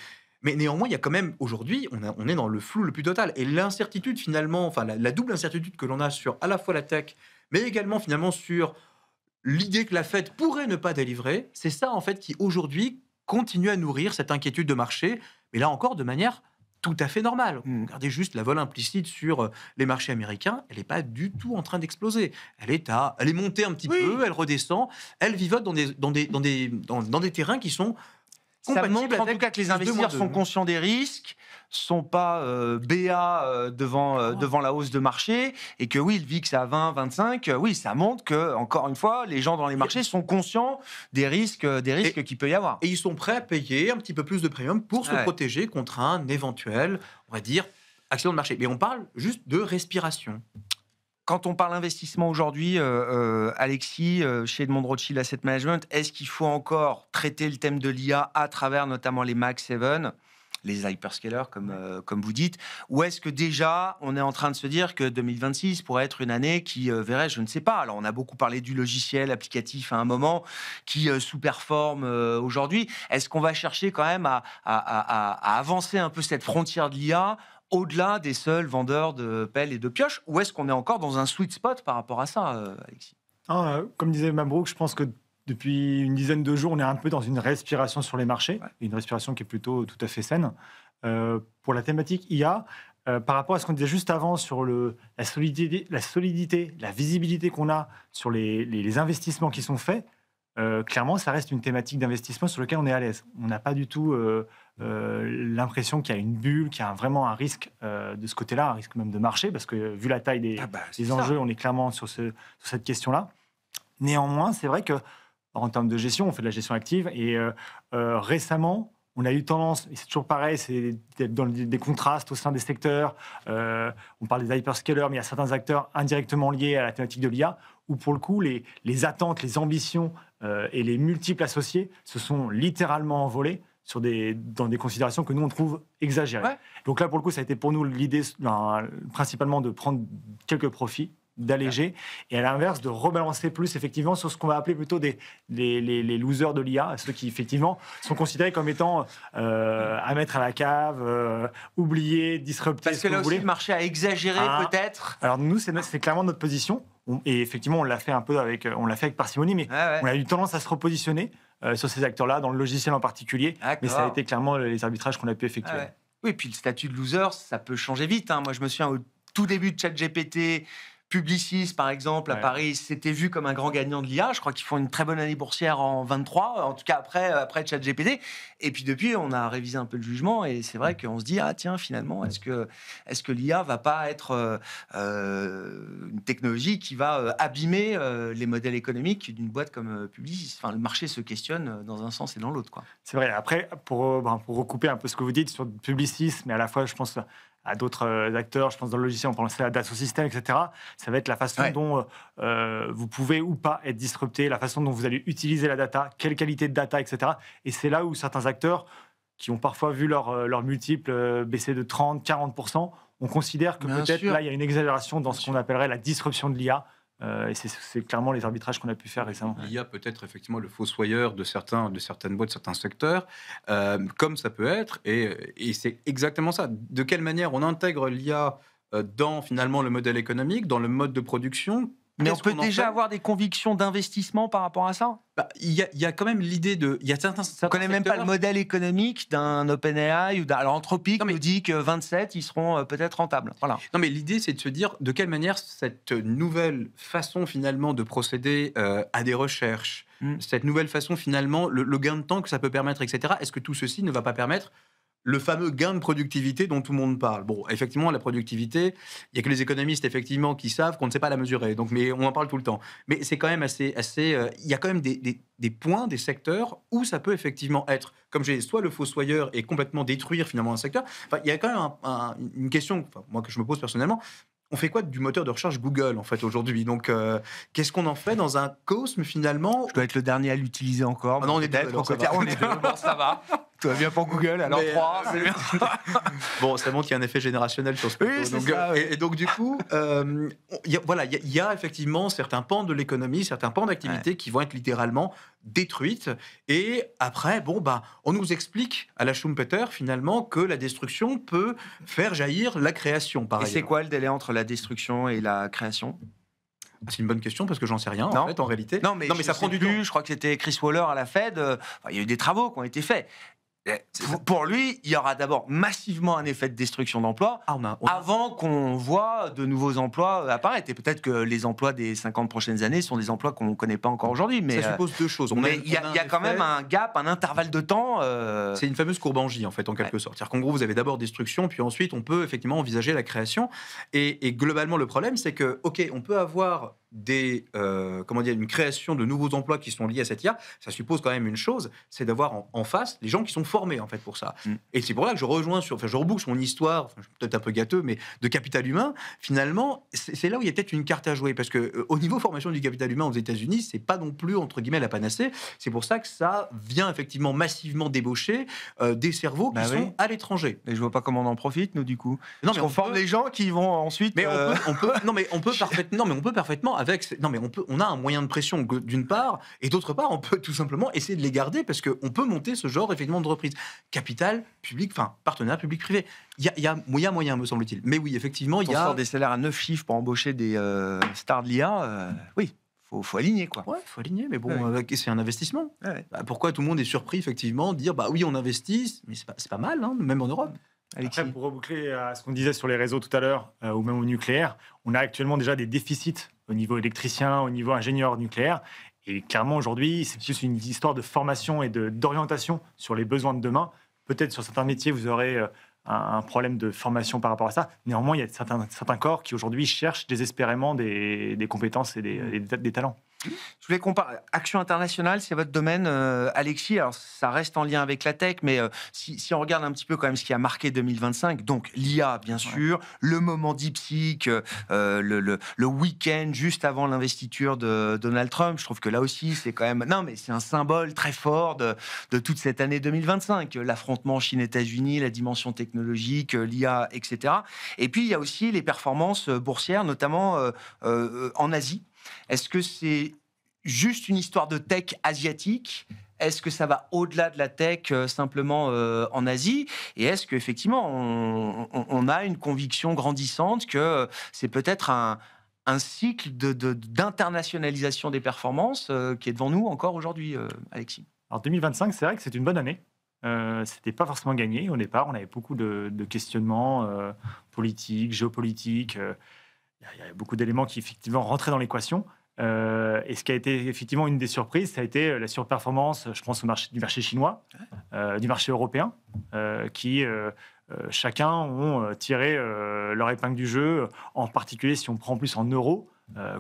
Mais néanmoins, il y a quand même, aujourd'hui, on est dans le flou le plus total. Et l'incertitude, finalement, la double incertitude que l'on a sur à la fois la tech, mais également, finalement, sur l'idée que la Fed pourrait ne pas délivrer, c'est ça, en fait, qui, aujourd'hui, continue à nourrir cette inquiétude de marché. Mais là encore, de manière tout à fait normale. Regardez juste la vol implicite sur les marchés américains, elle n'est pas du tout en train d'exploser. Elle est montée un petit peu, elle redescend, elle vivote dans des terrains qui sont ça montre en tout cas que les investisseurs sont conscients des risques, sont pas BA devant la hausse de marché, et que oui, le VIX à 20, 25, oui, ça montre que, encore une fois, les gens dans les marchés sont conscients des risques qu'il peut y avoir. Et ils sont prêts à payer un petit peu plus de premium pour se protéger contre un éventuel, on va dire, accident de marché. Mais on parle juste de respiration. Quand on parle investissement aujourd'hui, Alexis, chez Edmond Rothschild Asset Management, est-ce qu'il faut encore traiter le thème de l'IA à travers notamment les Mag 7, les hyperscalers comme vous dites, ou est-ce que déjà on est en train de se dire que 2026 pourrait être une année qui verrait, je ne sais pas, alors on a beaucoup parlé du logiciel applicatif à un moment, qui sous-performe aujourd'hui, est-ce qu'on va chercher quand même à avancer un peu cette frontière de l'IA au-delà des seuls vendeurs de pelles et de pioches, ou est-ce qu'on est encore dans un sweet spot par rapport à ça, Alexis? Comme disait Mabrouk, je pense que depuis une dizaine de jours, on est un peu dans une respiration sur les marchés, une respiration qui est plutôt tout à fait saine. Pour la thématique IA, par rapport à ce qu'on disait juste avant sur la solidité, la visibilité qu'on a sur les investissements qui sont faits, clairement, ça reste une thématique d'investissement sur laquelle on est à l'aise. On n'a pas du tout l'impression qu'il y a une bulle, qu'il y a vraiment un risque de ce côté-là, un risque même de marché, parce que vu la taille des enjeux, on est clairement sur cette question-là. Néanmoins, c'est vrai qu'en termes de gestion, on fait de la gestion active, et récemment, on a eu tendance, et c'est toujours pareil, c'est d'être dans des contrastes au sein des secteurs. On parle des hyperscalers, mais il y a certains acteurs indirectement liés à la thématique de l'IA, où pour le coup, les attentes, les ambitions et les multiples associés se sont littéralement envolés dans des considérations que nous, on trouve exagérées. Ouais. Donc là, pour le coup, ça a été pour nous l'idée principalement de prendre quelques profits, d'alléger, et à l'inverse, de rebalancer plus effectivement sur ce qu'on va appeler plutôt les losers de l'IA, ceux qui effectivement sont considérés comme étant à mettre à la cave, oubliés, disruptés. Parce que là aussi, le marché a exagéré peut-être. Alors nous, c'est clairement notre position, et effectivement, on l'a fait un peu avec parcimonie, mais on a eu tendance à se repositionner sur ces acteurs-là, dans le logiciel en particulier, mais ça a été clairement les arbitrages qu'on a pu effectuer. Oui, puis le statut de loser, ça peut changer vite. Moi, je me souviens au tout début de ChatGPT, Publicis, par exemple, à Paris, c'était vu comme un grand gagnant de l'IA. Je crois qu'ils font une très bonne année boursière en 23, en tout cas après ChatGPT. Et puis depuis, on a révisé un peu le jugement, et c'est vrai qu'on se dit, tiens, finalement, est-ce que l'IA va pas être une technologie qui va abîmer les modèles économiques d'une boîte comme Publicis? Enfin, le marché se questionne dans un sens et dans l'autre, quoi. C'est vrai. Après, pour recouper un peu ce que vous dites sur Publicis, mais à la fois, je pense à d'autres acteurs, je pense dans le logiciel, on pense à Dassault Systèmes, etc. Ça va être la façon dont vous pouvez ou pas être disrupté, la façon dont vous allez utiliser la data, quelle qualité de data, etc. Et c'est là où certains acteurs, qui ont parfois vu leur multiple baisser de 30-40%, on considère que peut-être là, il y a une exagération dans ce qu'on appellerait la disruption de l'IA. Et c'est clairement les arbitrages qu'on a pu faire récemment. Il y a peut-être effectivement le fossoyeur de certaines boîtes, de certains secteurs, comme ça peut être, et c'est exactement ça. De quelle manière on intègre l'IA dans finalement le modèle économique, dans le mode de production? Mais on peut déjà avoir des convictions d'investissement par rapport à ça? Il y a quand même l'idée de... On ne connaît même pas le modèle économique d'un OpenAI ou alors Anthropic nous dit que 27, ils seront peut-être rentables. Voilà. Non, mais l'idée, c'est de se dire de quelle manière cette nouvelle façon finalement de procéder à des recherches, cette nouvelle façon finalement, le gain de temps que ça peut permettre, etc., est-ce que tout ceci ne va pas permettre le fameux gain de productivité dont tout le monde parle? Bon, effectivement, la productivité, il n'y a que les économistes, effectivement, qui savent qu'on ne sait pas la mesurer. Donc, mais on en parle tout le temps. Mais c'est quand même assez il y a quand même des points, des secteurs où ça peut effectivement être, comme j'ai soit le fossoyeur et complètement détruire finalement un secteur. Enfin, il y a quand même une question, moi, que je me pose personnellement. On fait quoi du moteur de recherche Google, en fait, aujourd'hui? Donc, qu'est-ce qu'on en fait dans un cosme, finalement? Je dois être le dernier à l'utiliser encore. Non, on est deux. On est deux. Bon, ça va. Tout va bien pour Google, alors 3. Bon, ça montre qu'il y a un effet générationnel sur ce plateau. Oui, donc, ça, et donc, du coup, il y a effectivement certains pans de l'économie, certains pans d'activité qui vont être littéralement détruites. Et après, on nous explique à la Schumpeter, finalement, que la destruction peut faire jaillir la création, par ailleurs. Et c'est quoi le délai entre la destruction et la création? C'est une bonne question parce que j'en sais rien, en réalité. Non, mais ça prend du temps. Je crois que c'était Chris Waller à la Fed. Il y a eu des travaux qui ont été faits. Pour lui, il y aura d'abord massivement un effet de destruction d'emplois avant qu'on voit de nouveaux emplois apparaître. Et peut-être que les emplois des 50 prochaines années sont des emplois qu'on ne connaît pas encore aujourd'hui. Mais ça suppose deux choses. Il y a quand même un gap, un intervalle de temps. C'est une fameuse courbe en J, en fait, en quelque sorte. C'est-à-dire qu'en gros, vous avez d'abord destruction, puis ensuite, on peut effectivement envisager la création. Et globalement, le problème, c'est que, on peut avoir une création de nouveaux emplois qui sont liés à cette IA. Ça suppose quand même une chose, c'est d'avoir en face les gens qui sont formés en fait pour ça. Et c'est pour là que je reboucle sur mon histoire, je suis peut-être un peu gâteux, mais de capital humain. Finalement, c'est là où il y a peut-être une carte à jouer, parce que au niveau formation du capital humain aux États-Unis, c'est pas non plus entre guillemets la panacée. C'est pour ça que ça vient effectivement massivement débaucher des cerveaux qui sont à l'étranger. Et je vois pas comment on en profite nous du coup. Non, mais on forme les gens qui vont ensuite. Mais on peut parfaitement. On a un moyen de pression d'une part, et d'autre part, on peut tout simplement essayer de les garder parce qu'on peut monter ce genre effectivement de reprise. Capital, public, partenariat public-privé. Il y a moyen, me semble-t-il. Mais oui, effectivement, il y a... des salaires à 9 chiffres pour embaucher des stars de l'IA. Oui. faut aligner, quoi. Ouais, il faut aligner, mais bon, Ouais. c'est un investissement. Ouais. Bah, pourquoi tout le monde est surpris, effectivement, de dire bah oui, on investit, mais c'est pas mal, hein, même en Europe. Alexis. Après, pour reboucler à ce qu'on disait sur les réseaux tout à l'heure, ou même au nucléaire, on a actuellement déjà des déficits au niveau électricien, au niveau ingénieur nucléaire. Et clairement, aujourd'hui, c'est plus une histoire de formation et d'orientation sur les besoins de demain. Peut-être sur certains métiers, vous aurez un problème de formation par rapport à ça. Néanmoins, il y a certains corps qui aujourd'hui cherchent désespérément des compétences et des talents. Je voulais qu'on parle. Action internationale, c'est votre domaine, Alexis. Alors, ça reste en lien avec la tech, mais si on regarde un petit peu quand même ce qui a marqué 2025, donc l'IA, bien sûr, le moment DeepSeek, le week-end juste avant l'investiture de Donald Trump, je trouve que là aussi, c'est quand même. Non, mais c'est un symbole très fort de toute cette année 2025. L'affrontement Chine-États-Unis, la dimension technologique, l'IA, etc. Et puis, il y a aussi les performances boursières, notamment en Asie. Est-ce que c'est juste une histoire de tech asiatique ? Est-ce que ça va au-delà de la tech simplement en Asie ? Et est-ce qu'effectivement, on a une conviction grandissante que c'est peut-être un cycle d'internationalisation des performances qui est devant nous encore aujourd'hui, Alexis ? Alors 2025, c'est vrai que c'est une bonne année. C'était pas forcément gagné au départ. On avait beaucoup de questionnements politiques, géopolitiques. Il y a beaucoup d'éléments qui effectivement rentraient dans l'équation. Et ce qui a été effectivement une des surprises, ça a été la surperformance, je pense, du marché chinois, du marché européen, qui chacun ont tiré leur épingle du jeu. En particulier, si on prend plus en euros,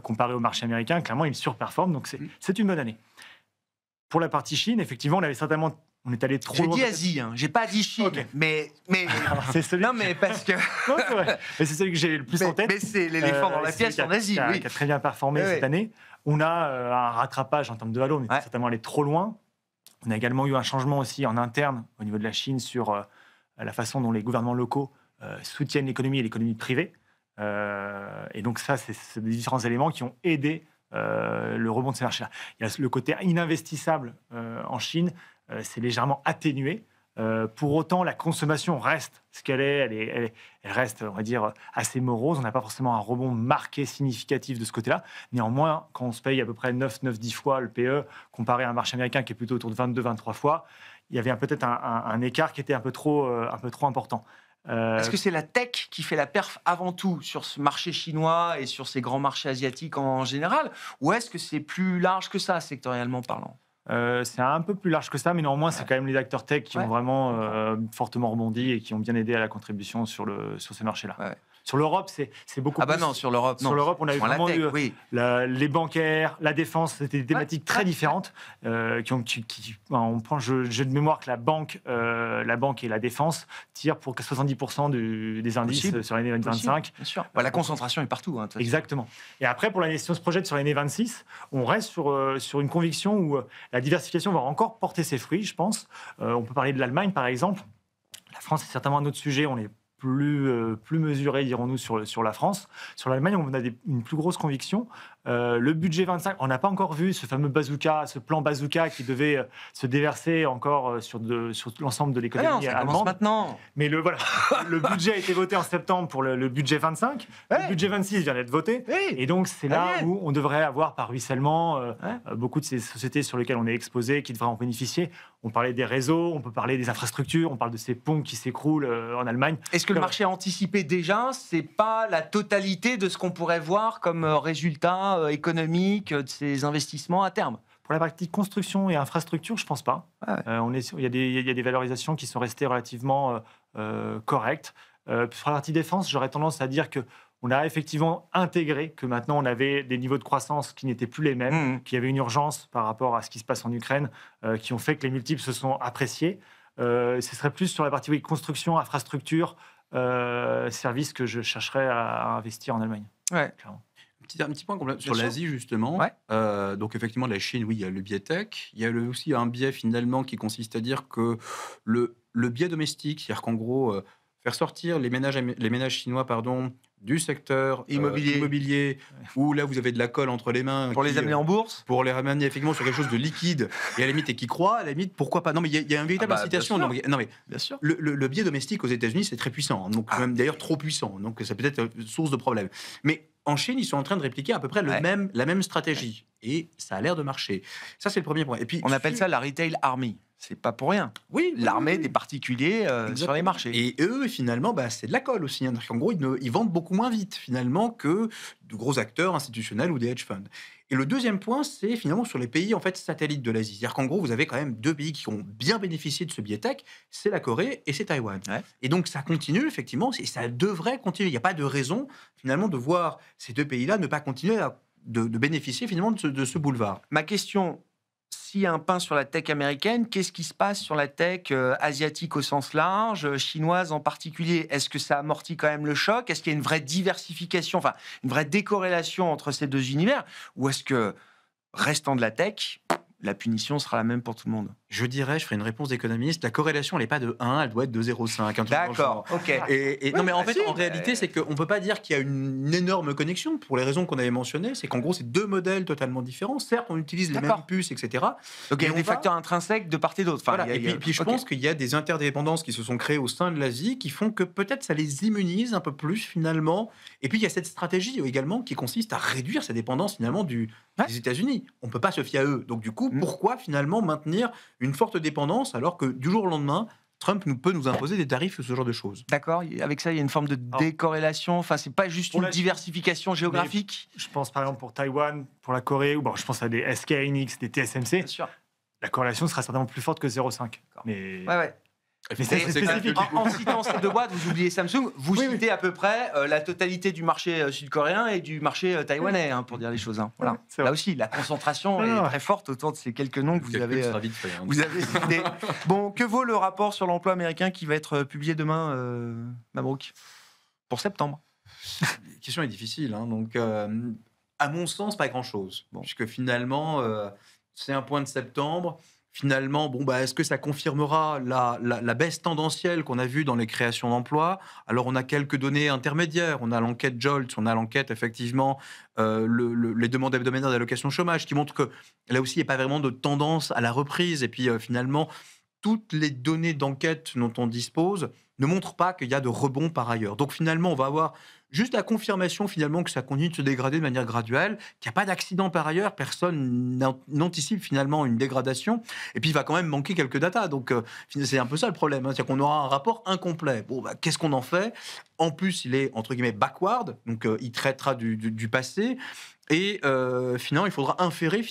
comparé au marché américain, clairement, ils surperforment. Donc c'est une bonne année. Pour la partie Chine, effectivement, on est allé trop loin. J'ai dit Asie, hein. J'ai pas dit Chine, Okay. mais c'est celui non, mais parce que non, c'est vrai. Mais c'est celui que j'ai le plus en tête. Mais c'est l'éléphant dans la pièce en Asie, oui. Qui a très bien performé cette année. On a un rattrapage en termes de valo, on est certainement allé trop loin. On a également eu un changement aussi en interne au niveau de la Chine sur la façon dont les gouvernements locaux soutiennent l'économie et l'économie privée. Et donc ça, c'est des différents éléments qui ont aidé le rebond de ces marchés-là. Il y a le côté ininvestissable en Chine, c'est légèrement atténué. Pour autant, la consommation reste ce qu'elle est. Elle reste, on va dire, assez morose. On n'a pas forcément un rebond marqué, significatif de ce côté-là. Néanmoins, quand on se paye à peu près 9-10 fois le PE, comparé à un marché américain qui est plutôt autour de 22-23 fois, il y avait peut-être un écart qui était un peu trop important. Est-ce que c'est la tech qui fait la perf avant tout sur ce marché chinois et sur ces grands marchés asiatiques en général ? Ou est-ce que c'est plus large que ça, sectoriellement parlant ? C'est un peu plus large que ça, mais néanmoins, c'est quand même les acteurs tech qui ont vraiment fortement rebondi et qui ont bien aidé à la contribution sur ces marchés-là. Ouais. Sur l'Europe, c'est beaucoup plus... Ah bah non, sur l'Europe, non. Sur l'Europe, on a vraiment tech, eu les bancaires, la défense, c'était des thématiques très différentes. On prend j'ai de mémoire que la banque et la défense tirent pour 70% des indices sur l'année 2025. Bien sûr. La concentration est partout. Hein, exactement. Et après, pour l'année, si on se projette sur l'année 26, on reste sur une conviction où la diversification va encore porter ses fruits, je pense. On peut parler de l'Allemagne, par exemple. La France, c'est certainement un autre sujet. On est plus mesuré, dirons-nous, sur la France. Sur l'Allemagne, on a une plus grosse conviction. Le budget 25, on n'a pas encore vu ce fameux bazooka, ce plan bazooka qui devait se déverser encore sur l'ensemble de l'économie allemande. Ça commence maintenant. Mais le budget a été voté en septembre pour le budget 25. Le budget 26 vient d'être voté. Et donc, c'est là où on devrait avoir par ruissellement beaucoup de ces sociétés sur lesquelles on est exposé qui devraient en bénéficier. On parlait des réseaux, on peut parler des infrastructures, on parle de ces ponts qui s'écroulent en Allemagne. Est-ce que le marché a anticipé déjà ? C'est pas la totalité de ce qu'on pourrait voir comme résultat économique de ces investissements à terme ? Pour la partie construction et infrastructure, je ne pense pas. Il y a des valorisations qui sont restées relativement correctes. Sur la partie défense, j'aurais tendance à dire qu'on a effectivement intégré que maintenant on avait des niveaux de croissance qui n'étaient plus les mêmes, qu'il y avait une urgence par rapport à ce qui se passe en Ukraine, qui ont fait que les multiples se sont appréciés. Ce serait plus sur la partie construction, infrastructure, services que je chercherais à investir en Allemagne. Ouais. Clairement. Un petit point sur l'Asie, justement. Donc, effectivement, la Chine, oui, il y a le biais tech. Il y a aussi un biais, finalement, qui consiste à dire que le biais domestique, c'est-à-dire qu'en gros, faire sortir les ménages chinois, du secteur immobilier, où là, vous avez de la colle entre les mains. Pour les amener en bourse ? Pour les ramener, effectivement, sur quelque chose de liquide, et à la limite, et qui croit, à la limite, pourquoi pas ? Non, mais il y a une véritable incitation. Non, mais bien sûr. Le biais domestique aux États-Unis, c'est très puissant. Donc, même d'ailleurs, trop puissant. Donc, ça peut être source de problème. Mais en Chine, ils sont en train de répliquer à peu près la même stratégie. et ça a l'air de marcher. Ça, c'est le premier point. Et puis, On appelle ça la retail army. C'est pas pour rien. oui, L'armée des particuliers sur les Exactement. marchés. Et eux, finalement, c'est de la colle aussi. Hein. En gros, ils vendent beaucoup moins vite, finalement, que de gros acteurs institutionnels ou des hedge funds. Et le deuxième point, c'est finalement sur les pays en fait, satellites de l'Asie. C'est-à-dire qu'en gros, vous avez quand même deux pays qui ont bien bénéficié de ce biais tech, c'est la Corée et c'est Taïwan. Ouais. Et donc, ça continue, effectivement, et ça devrait continuer. Il n'y a pas de raison, finalement, de voir ces deux pays-là ne pas continuer de bénéficier, finalement, de ce boulevard. Ma question, s'il y a un pain sur la tech américaine, qu'est-ce qui se passe sur la tech asiatique au sens large, chinoise en particulier? Est-ce que ça amortit quand même le choc? Est-ce qu'il y a une vraie diversification, enfin une vraie décorrélation entre ces deux univers? Ou est-ce que, restant de la tech, la punition sera la même pour tout le monde? Je ferai une réponse d'économiste, la corrélation, elle n'est pas de 1, elle doit être de 0,5. D'accord, ok. Non, mais en fait, en réalité, c'est qu'on ne peut pas dire qu'il y a une énorme connexion, pour les raisons qu'on avait mentionnées. C'est qu'en gros, c'est deux modèles totalement différents. Certes, on utilise les mêmes D'accord. puces, etc. Donc il y a mais des on va- facteurs intrinsèques de part et d'autre. Enfin, Voilà. Et puis je ok. pense qu'il y a des interdépendances qui se sont créées au sein de l'Asie qui font que peut-être ça les immunise un peu plus finalement. Et puis il y a cette stratégie également qui consiste à réduire sa dépendance finalement des États-Unis. On ne peut pas se fier à eux. Donc du coup, pourquoi finalement maintenir une forte dépendance alors que du jour au lendemain, Trump peut nous imposer des tarifs ou ce genre de choses? D'accord, avec ça, il y a une forme de décorrélation. Enfin, c'est pas juste une diversification géographique. Je pense par exemple pour Taïwan, pour la Corée, ou je pense à des SK Hynix, des TSMC. Bien sûr. La corrélation sera certainement plus forte que 0,5. Mais Ouais. Mais c'est spécifique. En citant ces deux boîtes, vous oubliez Samsung, vous Oui, citez à peu près la totalité du marché sud-coréen et du marché taïwanais, pour dire les choses. Voilà. C'est Là vrai. aussi, la concentration est très forte autour de ces quelques noms que vous avez cités. Bon, que vaut le rapport sur l'emploi américain qui va être publié demain, Mabrouk, pour septembre? La question est difficile. Hein. Donc, à mon sens, pas grand-chose. Puisque finalement, c'est un point de septembre. Finalement, est-ce que ça confirmera la baisse tendancielle qu'on a vue dans les créations d'emplois? Alors, on a quelques données intermédiaires. On a l'enquête JOLTS, on a l'enquête, effectivement, les demandes hebdomadaires d'allocation chômage, qui montrent que là aussi, il n'y a pas vraiment de tendance à la reprise. Et puis, finalement, toutes les données d'enquête dont on dispose ne montrent pas qu'il y a de rebond par ailleurs. Donc, finalement, on va avoir juste la confirmation, finalement, que ça continue de se dégrader de manière graduelle, qu'il n'y a pas d'accident par ailleurs, personne n'anticipe finalement une dégradation, et puis il va quand même manquer quelques datas. Donc, c'est un peu ça le problème, c'est-à-dire qu'on aura un rapport incomplet. Qu'est-ce qu'on en fait? En plus, il est, entre guillemets, backward, donc il traitera du passé, et finalement, il faudra inférer,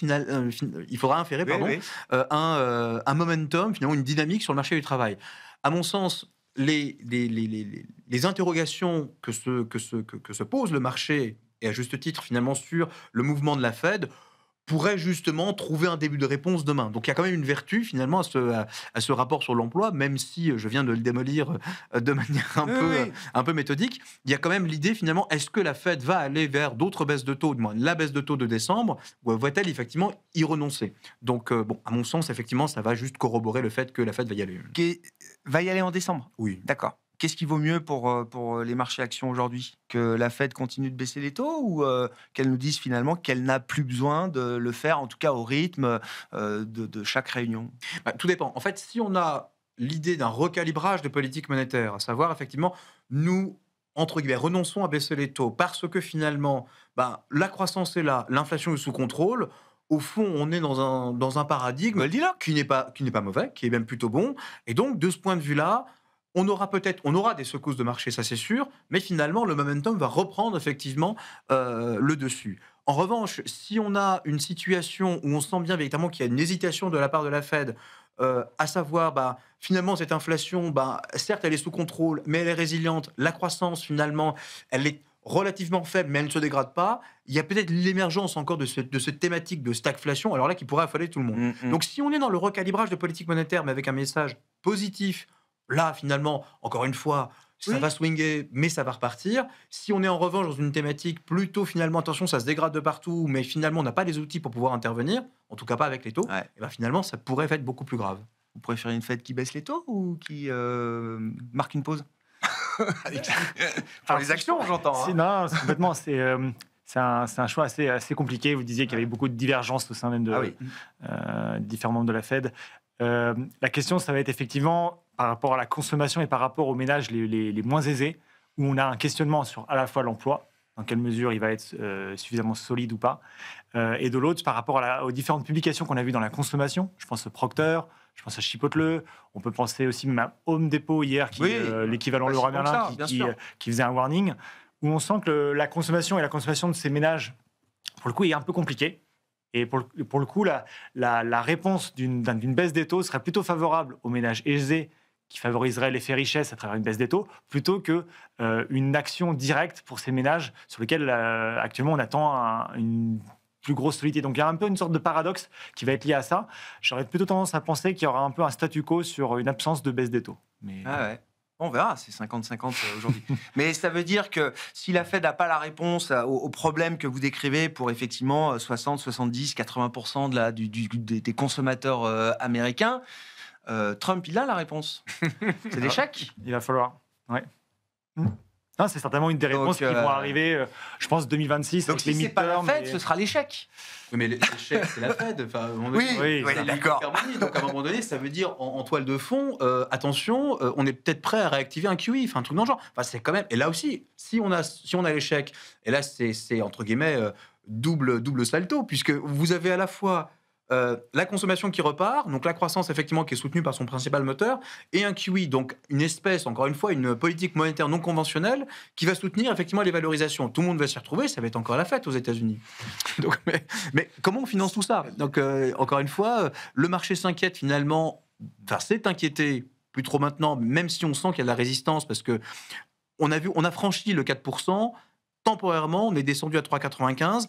un momentum, finalement, une dynamique sur le marché du travail. À mon sens, les interrogations que se pose le marché, et à juste titre finalement sur le mouvement de la Fed, pourraient justement trouver un début de réponse demain. Donc il y a quand même une vertu finalement à ce rapport sur l'emploi, même si je viens de le démolir de manière un peu méthodique. Il y a quand même l'idée finalement, est-ce que la Fed va aller vers d'autres baisses de taux, du moins la baisse de taux de décembre, ou va-t-elle effectivement y renoncer? Donc à mon sens, effectivement, ça va juste corroborer le fait que la Fed va y aller. Va y aller en décembre? Oui. D'accord. Qu'est-ce qui vaut mieux pour les marchés actions aujourd'hui? Que la Fed continue de baisser les taux ou qu'elle nous dise finalement qu'elle n'a plus besoin de le faire, en tout cas au rythme de chaque réunion? Tout dépend. En fait, si on a l'idée d'un recalibrage de politique monétaire, à savoir effectivement, nous, entre guillemets, renonçons à baisser les taux parce que finalement, la croissance est là, l'inflation est sous contrôle. Au fond, on est dans un paradigme qui n'est pas mauvais, qui est même plutôt bon. Et donc, de ce point de vue-là, on aura des secousses de marché, ça c'est sûr, mais finalement, le momentum va reprendre effectivement le dessus. En revanche, si on a une situation où on sent bien véritablement qu'il y a une hésitation de la part de la Fed, à savoir, finalement, cette inflation, certes, elle est sous contrôle, mais elle est résiliente. La croissance, finalement, elle est relativement faible, mais elle ne se dégrade pas. Il y a peut-être l'émergence encore de cette thématique de stagflation, alors là, qui pourrait affoler tout le monde. Donc, si on est dans le recalibrage de politique monétaire, mais avec un message positif, là, finalement, encore une fois, ça va swinger, mais ça va repartir. Si on est en revanche dans une thématique plutôt, finalement, attention, ça se dégrade de partout, mais finalement, on n'a pas les outils pour pouvoir intervenir, en tout cas pas avec les taux, et finalement, ça pourrait être beaucoup plus grave. Vous préférez une Fed qui baisse les taux ou qui marque une pause? Pour les actions, j'entends. Non, complètement. C'est un choix assez compliqué. Vous disiez qu'il y avait beaucoup de divergences au sein même de différents membres de la Fed. La question, ça va être effectivement par rapport à la consommation et par rapport aux ménages les moins aisés, où on a un questionnement sur à la fois l'emploi dans quelle mesure il va être suffisamment solide ou pas. Et de l'autre, par rapport aux différentes publications qu'on a vues dans la consommation, je pense à Procter, je pense à Chipotle, on peut penser aussi même à Home Depot hier, qui l'équivalent Leroy Merlin, qui faisait un warning, où on sent que la consommation de ces ménages, pour le coup, est un peu compliquée. Et pour le coup, la réponse d'une baisse des taux serait plutôt favorable aux ménages aisés, qui favoriserait l'effet richesse à travers une baisse des taux, plutôt qu'une action directe pour ces ménages sur lesquels actuellement on attend une plus grosse solidité. Donc il y a un peu une sorte de paradoxe qui va être lié à ça. J'aurais plutôt tendance à penser qu'il y aura un peu un statu quo sur une absence de baisse des taux. Mais... Ah ouais. On verra, c'est 50-50 aujourd'hui. Mais ça veut dire que si la Fed n'a pas la réponse aux problèmes que vous décrivez pour effectivement 60, 70, 80% des consommateurs américains, Trump, il a la réponse. C'est l'échec. Il va falloir. Ouais. Non, c'est certainement une des réponses qui vont arriver, je pense, 2026. Donc, si ce n'est pas la Fed, ce sera l'échec. Oui, mais l'échec, c'est la Fed. Enfin, oui, d'accord. Donc, à un moment donné, ça veut dire, en toile de fond, attention, on est peut-être prêt à réactiver un QE, enfin, un truc dans le genre. Enfin, c'est quand même... Et là aussi, si on a l'échec, et là, c'est entre guillemets, double salto, puisque vous avez à la fois... la consommation qui repart, donc la croissance effectivement qui est soutenue par son principal moteur, et un QE, donc une espèce, encore une fois, une politique monétaire non conventionnelle qui va soutenir effectivement les valorisations. Tout le monde va s'y retrouver, ça va être encore la fête aux États-Unis. Donc, mais comment on finance tout ça? Donc encore une fois, le marché s'inquiète finalement, enfin s'est inquiété, plus trop maintenant, même si on sent qu'il y a de la résistance, parce que on a franchi le 4%, temporairement, on est descendu à 3,95%.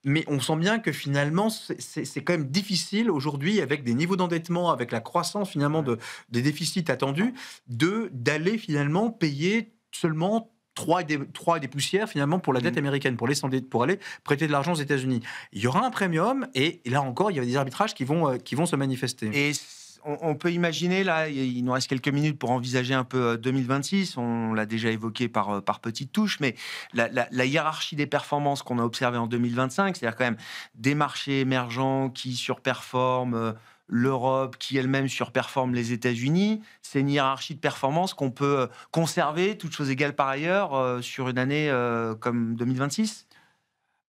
Mais on sent bien que finalement, c'est quand même difficile aujourd'hui, avec des niveaux d'endettement, avec la croissance finalement des déficits attendus, d'aller finalement payer seulement 3 et des poussières finalement pour la dette américaine, pour aller prêter de l'argent aux États-Unis. Il y aura un premium et là encore, il y a des arbitrages qui vont se manifester. Et on peut imaginer, là, il nous reste quelques minutes pour envisager un peu 2026, on l'a déjà évoqué par petites touches, mais la hiérarchie des performances qu'on a observées en 2025, c'est-à-dire quand même des marchés émergents qui surperforment l'Europe, qui elle-même surperforme les États-Unis, c'est une hiérarchie de performance qu'on peut conserver, toutes choses égales par ailleurs, sur une année comme 2026 ?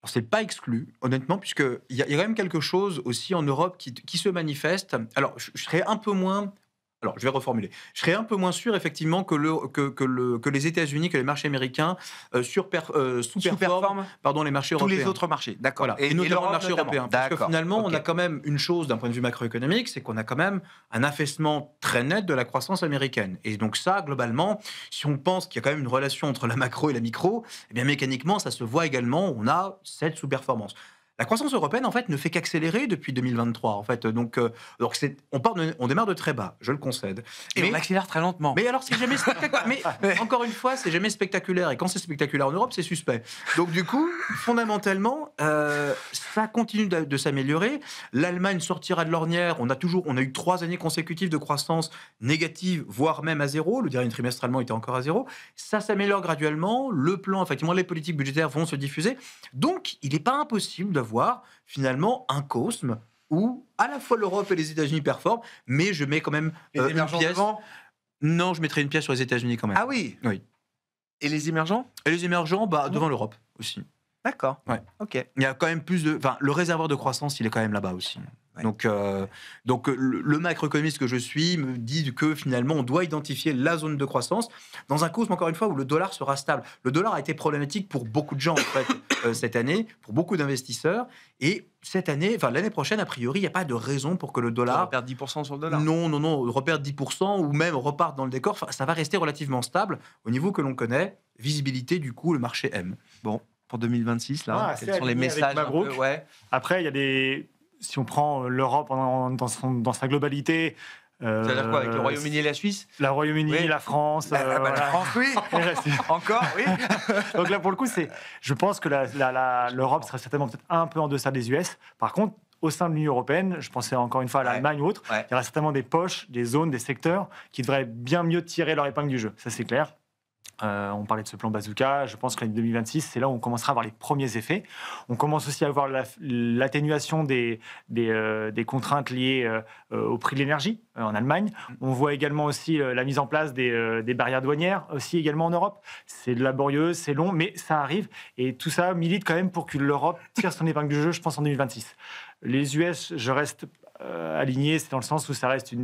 Alors, c'est pas exclu, honnêtement, puisqu'il y a quand même quelque chose aussi en Europe qui se manifeste. Alors, je serais un peu moins... Alors, je vais reformuler. Je serais un peu moins sûr, effectivement, que les États-Unis, que les marchés américains sous-performent les marchés européens. Tous les autres marchés, d'accord. Voilà. Et notamment le marché européen. Parce que finalement, on a quand même une chose d'un point de vue macroéconomique, c'est qu'on a quand même un affaissement très net de la croissance américaine. Et donc ça, globalement, si on pense qu'il y a quand même une relation entre la macro et la micro, eh bien mécaniquement, ça se voit également, on a cette sous-performance. La croissance européenne, en fait, ne fait qu'accélérer depuis 2023. En fait, donc on démarre de très bas, je le concède. Et on accélère très lentement. Mais alors, c'est jamais spectaculaire. Mais encore une fois, c'est jamais spectaculaire. Et quand c'est spectaculaire en Europe, c'est suspect. Donc, du coup, fondamentalement, ça continue de s'améliorer. L'Allemagne sortira de l'ornière. On a eu 3 années consécutives de croissance négative, voire même à zéro. Le dernier trimestre allemand était encore à zéro. Ça s'améliore graduellement. Le plan, effectivement, les politiques budgétaires vont se diffuser. Donc, il n'est pas impossible d'avoir finalement un cosme où à la fois l'Europe et les États-Unis performent, mais je mets quand même une pièce. Non, je mettrais une pièce sur les États-Unis quand même. Ah oui. Oui. Et les émergents? Et les émergents, devant l'Europe aussi. D'accord. Ouais. Ok. Il y a quand même le réservoir de croissance, il est quand même là-bas aussi. Ouais. Donc le macroéconomiste que je suis me dit que finalement on doit identifier la zone de croissance dans un cosme, encore une fois, où le dollar sera stable. Le dollar a été problématique pour beaucoup de gens en fait cette année, pour beaucoup d'investisseurs, et cette année, l'année prochaine, a priori, il n'y a pas de raison pour que le dollar reperde 10% sur le dollar. Non, reperde 10% ou même reparte dans le décor. Enfin, ça va rester relativement stable au niveau que l'on connaît. Visibilité, du coup, le marché aime. Bon, pour 2026, là, quels sont les messages Après, il y a si on prend l'Europe dans sa globalité... C'est-à-dire quoi, avec le Royaume-Uni et la Suisse? Le Royaume-Uni, oui. La France... La France, oui. Encore, oui. Donc là, pour le coup, je pense que l'Europe serait certainement peut-être un peu en deçà des US. Par contre, au sein de l'Union européenne, je pensais encore une fois à l'Allemagne ou autre, il y aura certainement des poches, des zones, des secteurs qui devraient bien mieux tirer leur épingle du jeu. Ça, c'est clair. On parlait de ce plan bazooka. Je pense que l'année 2026, c'est là où on commencera à avoir les premiers effets. On commence aussi à voir l'atténuation des contraintes liées au prix de l'énergie en Allemagne. On voit également aussi la mise en place des barrières douanières, aussi également en Europe. C'est laborieux, c'est long, mais ça arrive. Et tout ça milite quand même pour que l'Europe tire son épingle du jeu, je pense, en 2026. Les US, je reste aligné, c'est dans le sens où ça reste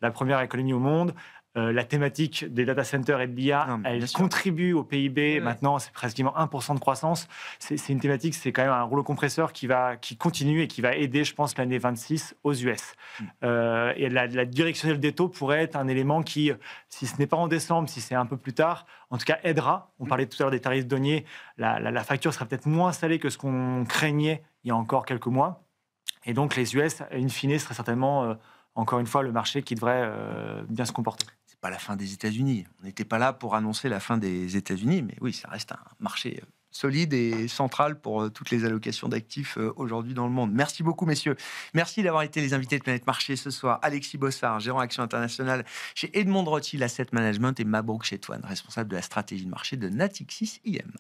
la première économie au monde. La thématique des data centers et de l'IA, elle contribue au PIB. Maintenant, c'est pratiquement 1% de croissance. C'est une thématique, c'est quand même un rouleau compresseur qui continue et qui va aider, je pense, l'année 26 aux US. Et la directionnelle des taux pourrait être un élément qui, si ce n'est pas en décembre, si c'est un peu plus tard, en tout cas aidera. On parlait tout à l'heure des tarifs douaniers. La facture sera peut-être moins salée que ce qu'on craignait il y a encore quelques mois. Et donc, les US, in fine, seraient certainement, encore une fois, le marché qui devrait bien se comporter. C'est pas la fin des États-Unis. On n'était pas là pour annoncer la fin des États-Unis, mais oui, ça reste un marché solide et central pour toutes les allocations d'actifs aujourd'hui dans le monde. Merci beaucoup, messieurs. Merci d'avoir été les invités de Planète Marché ce soir. Alexis Bossard, gérant Action Internationale chez Edmond Rothschild Asset Management, et Mabrouk Chetouane, responsable de la stratégie de marché de Natixis IM.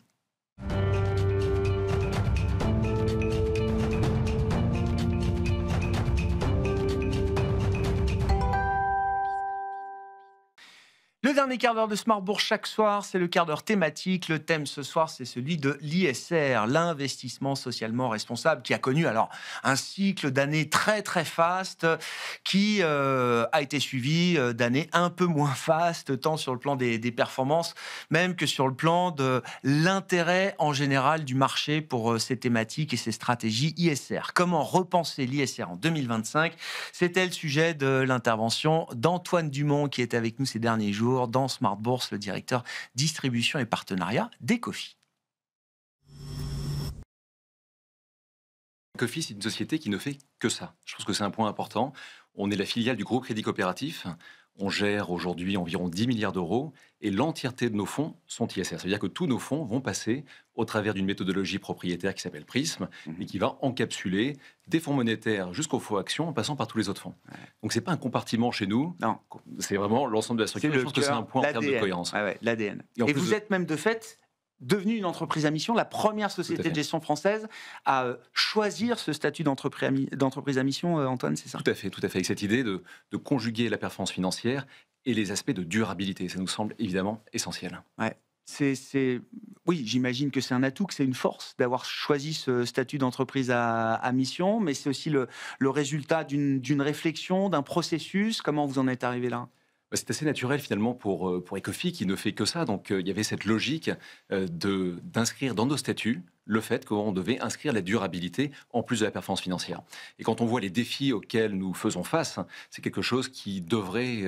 Le dernier quart d'heure de Smart Bourse chaque soir, c'est le quart d'heure thématique. Le thème ce soir, c'est celui de l'ISR, l'investissement socialement responsable, qui a connu alors un cycle d'années très très faste, qui a été suivi d'années un peu moins fastes, tant sur le plan des performances, même que sur le plan de l'intérêt en général du marché pour ces thématiques et ces stratégies ISR. Comment repenser l'ISR en 2025 ? C'était le sujet de l'intervention d'Antoine Dumont, qui est avec nous ces derniers jours dans Smart Bourse, le directeur distribution et partenariat d'Ecofi. Ecofi, c'est une société qui ne fait que ça. Je pense que c'est un point important. On est la filiale du groupe Crédit Coopératif. On gère aujourd'hui environ 10 milliards d'euros et l'entièreté de nos fonds sont ISR. Ça veut dire que tous nos fonds vont passer au travers d'une méthodologie propriétaire qui s'appelle Prism et qui va encapsuler des fonds monétaires jusqu'aux fonds actions en passant par tous les autres fonds. Donc, ce n'est pas un compartiment chez nous. Non. C'est vraiment l'ensemble de la structure. Je pense que c'est un point en termes de cohérence. L'ADN. Et vous êtes même de fait devenue une entreprise à mission, la première société de gestion française à choisir ce statut d'entreprise à mission, Antoine, c'est ça ? Tout à fait, avec cette idée de conjuguer la performance financière et les aspects de durabilité. Ça nous semble évidemment essentiel. Ouais. Oui, j'imagine que c'est un atout, que c'est une force d'avoir choisi ce statut d'entreprise à mission, mais c'est aussi le résultat d'une réflexion, d'un processus. Comment vous en êtes arrivé là ? C'est assez naturel finalement pour Ecofi qui ne fait que ça. Donc il y avait cette logique d'inscrire dans nos statuts le fait qu'on devait inscrire la durabilité en plus de la performance financière. Et quand on voit les défis auxquels nous faisons face, c'est quelque chose qui devrait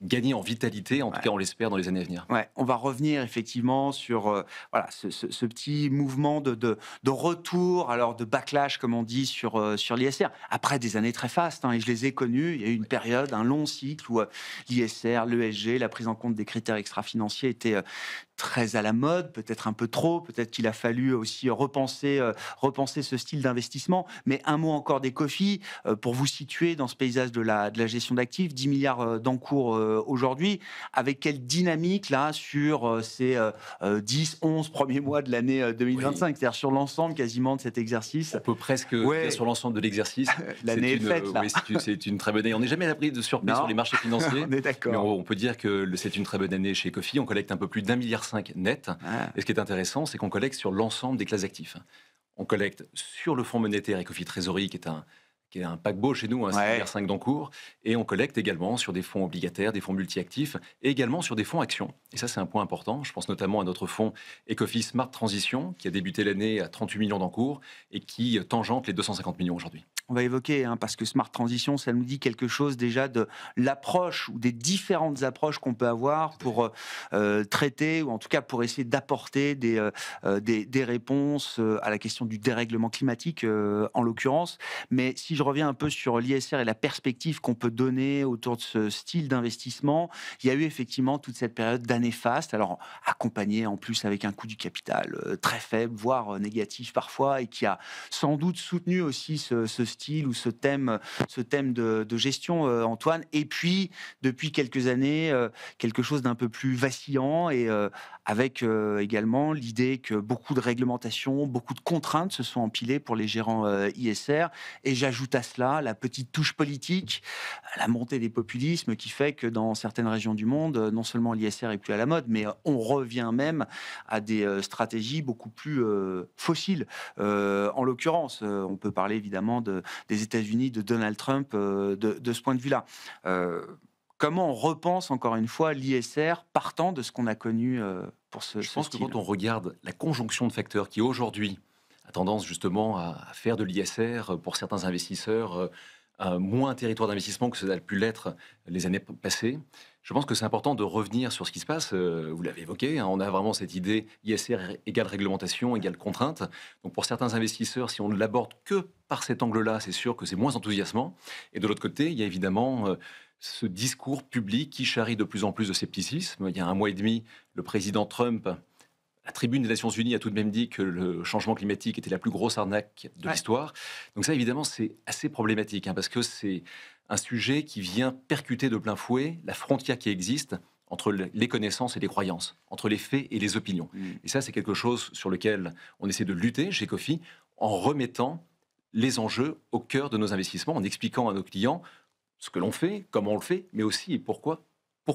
gagner en vitalité, en tout cas on l'espère dans les années à venir. Ouais, on va revenir effectivement sur ce petit mouvement de retour, alors de backlash comme on dit sur l'ISR, après des années très fastes, et je les ai connus, il y a eu une période, un long cycle où l'ISR, l'ESG, la prise en compte des critères extra-financiers était très à la mode, peut-être un peu trop, peut-être qu'il a fallu aussi repenser ce style d'investissement. Mais un mot encore d'Ecofi, pour vous situer dans ce paysage de la gestion d'actifs, 10 milliards d'encours aujourd'hui, avec quelle dynamique là sur ces 10-11 premiers mois de l'année 2025, c'est-à-dire sur l'ensemble quasiment de cet exercice. On peut presque dire sur l'ensemble de l'exercice. L'année est faite là. Oui, c'est une très bonne année. On n'est jamais à l'abri de surprises sur les marchés financiers. On est d'accord. Mais on peut dire que c'est une très bonne année chez Ecofi. On collecte un peu plus d'1,5 milliard net. Et ce qui est intéressant, c'est qu'on collecte sur l'ensemble des classes d'actifs. On collecte sur le fonds monétaire Ecofi Trésorerie, qui est un paquebot chez nous, 5 d'encours, et on collecte également sur des fonds obligataires, des fonds multi-actifs, et également sur des fonds actions. Et ça, c'est un point important. Je pense notamment à notre fonds Ecofi Smart Transition, qui a débuté l'année à 38 millions d'encours et qui tangente les 250 millions aujourd'hui. On va évoquer, parce que Smart Transition, ça nous dit quelque chose déjà de l'approche ou des différentes approches qu'on peut avoir pour traiter, ou en tout cas pour essayer d'apporter des réponses à la question du dérèglement climatique, en l'occurrence. Mais si je reviens un peu sur l'ISR et la perspective qu'on peut donner autour de ce style d'investissement, il y a eu effectivement toute cette période d'année faste, alors accompagnée en plus avec un coût du capital très faible, voire négatif parfois, et qui a sans doute soutenu aussi ce style ou ce thème de gestion, Antoine. Et puis, depuis quelques années, quelque chose d'un peu plus vacillant et avec également l'idée que beaucoup de réglementations, beaucoup de contraintes se sont empilées pour les gérants ISR. Et j'ajoute à cela la petite touche politique, la montée des populismes qui fait que dans certaines régions du monde, non seulement l'ISR est plus à la mode, mais on revient même à des stratégies beaucoup plus fossiles. En l'occurrence, on peut parler évidemment des États-Unis, de Donald Trump, de ce point de vue-là. Comment on repense encore une fois l'ISR partant de ce qu'on a connu pour ce Je pense que style. quand on regarde la conjonction de facteurs qui aujourd'hui a tendance justement à faire de l'ISR pour certains investisseurs moins un territoire d'investissement que ça a pu l'être les années passées, je pense que c'est important de revenir sur ce qui se passe. Vous l'avez évoqué, on a vraiment cette idée ISR égale réglementation, égale contrainte. Donc pour certains investisseurs, si on ne l'aborde que par cet angle-là, c'est sûr que c'est moins enthousiasmant. Et de l'autre côté, il y a évidemment ce discours public qui charrie de plus en plus de scepticisme. Il y a un mois et demi, le président Trump, à la tribune des Nations Unies, a tout de même dit que le changement climatique était la plus grosse arnaque de l'histoire. Donc ça, évidemment, c'est assez problématique, parce que c'est un sujet qui vient percuter de plein fouet la frontière qui existe entre les connaissances et les croyances, entre les faits et les opinions. Et ça, c'est quelque chose sur lequel on essaie de lutter chez Ecofi en remettant les enjeux au cœur de nos investissements, en expliquant à nos clients ce que l'on fait, comment on le fait, mais aussi et pourquoi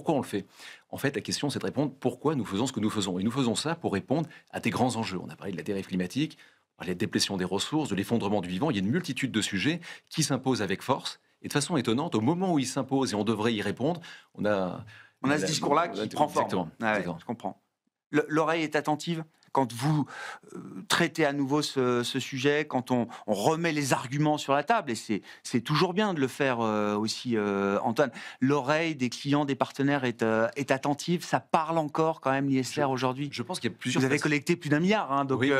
on le fait. En fait, la question, c'est de répondre pourquoi nous faisons ce que nous faisons. Et nous faisons ça pour répondre à des grands enjeux. On a parlé de la dérive climatique, on a parlé de la déplétion des ressources, de l'effondrement du vivant. Il y a une multitude de sujets qui s'imposent avec force. Et de façon étonnante, au moment où ils s'imposent et on devrait y répondre, on a ce discours-là qui prend forme. Exactement. Je comprends. L'oreille est attentive quand vous traitez à nouveau ce sujet, quand on remet les arguments sur la table, et c'est toujours bien de le faire aussi, Antoine. L'oreille des clients, des partenaires est attentive. Ça parle encore quand même l'ISR aujourd'hui. Je pense qu'il y a plusieurs. Vous avez collecté plus d'1 milliard, donc oui,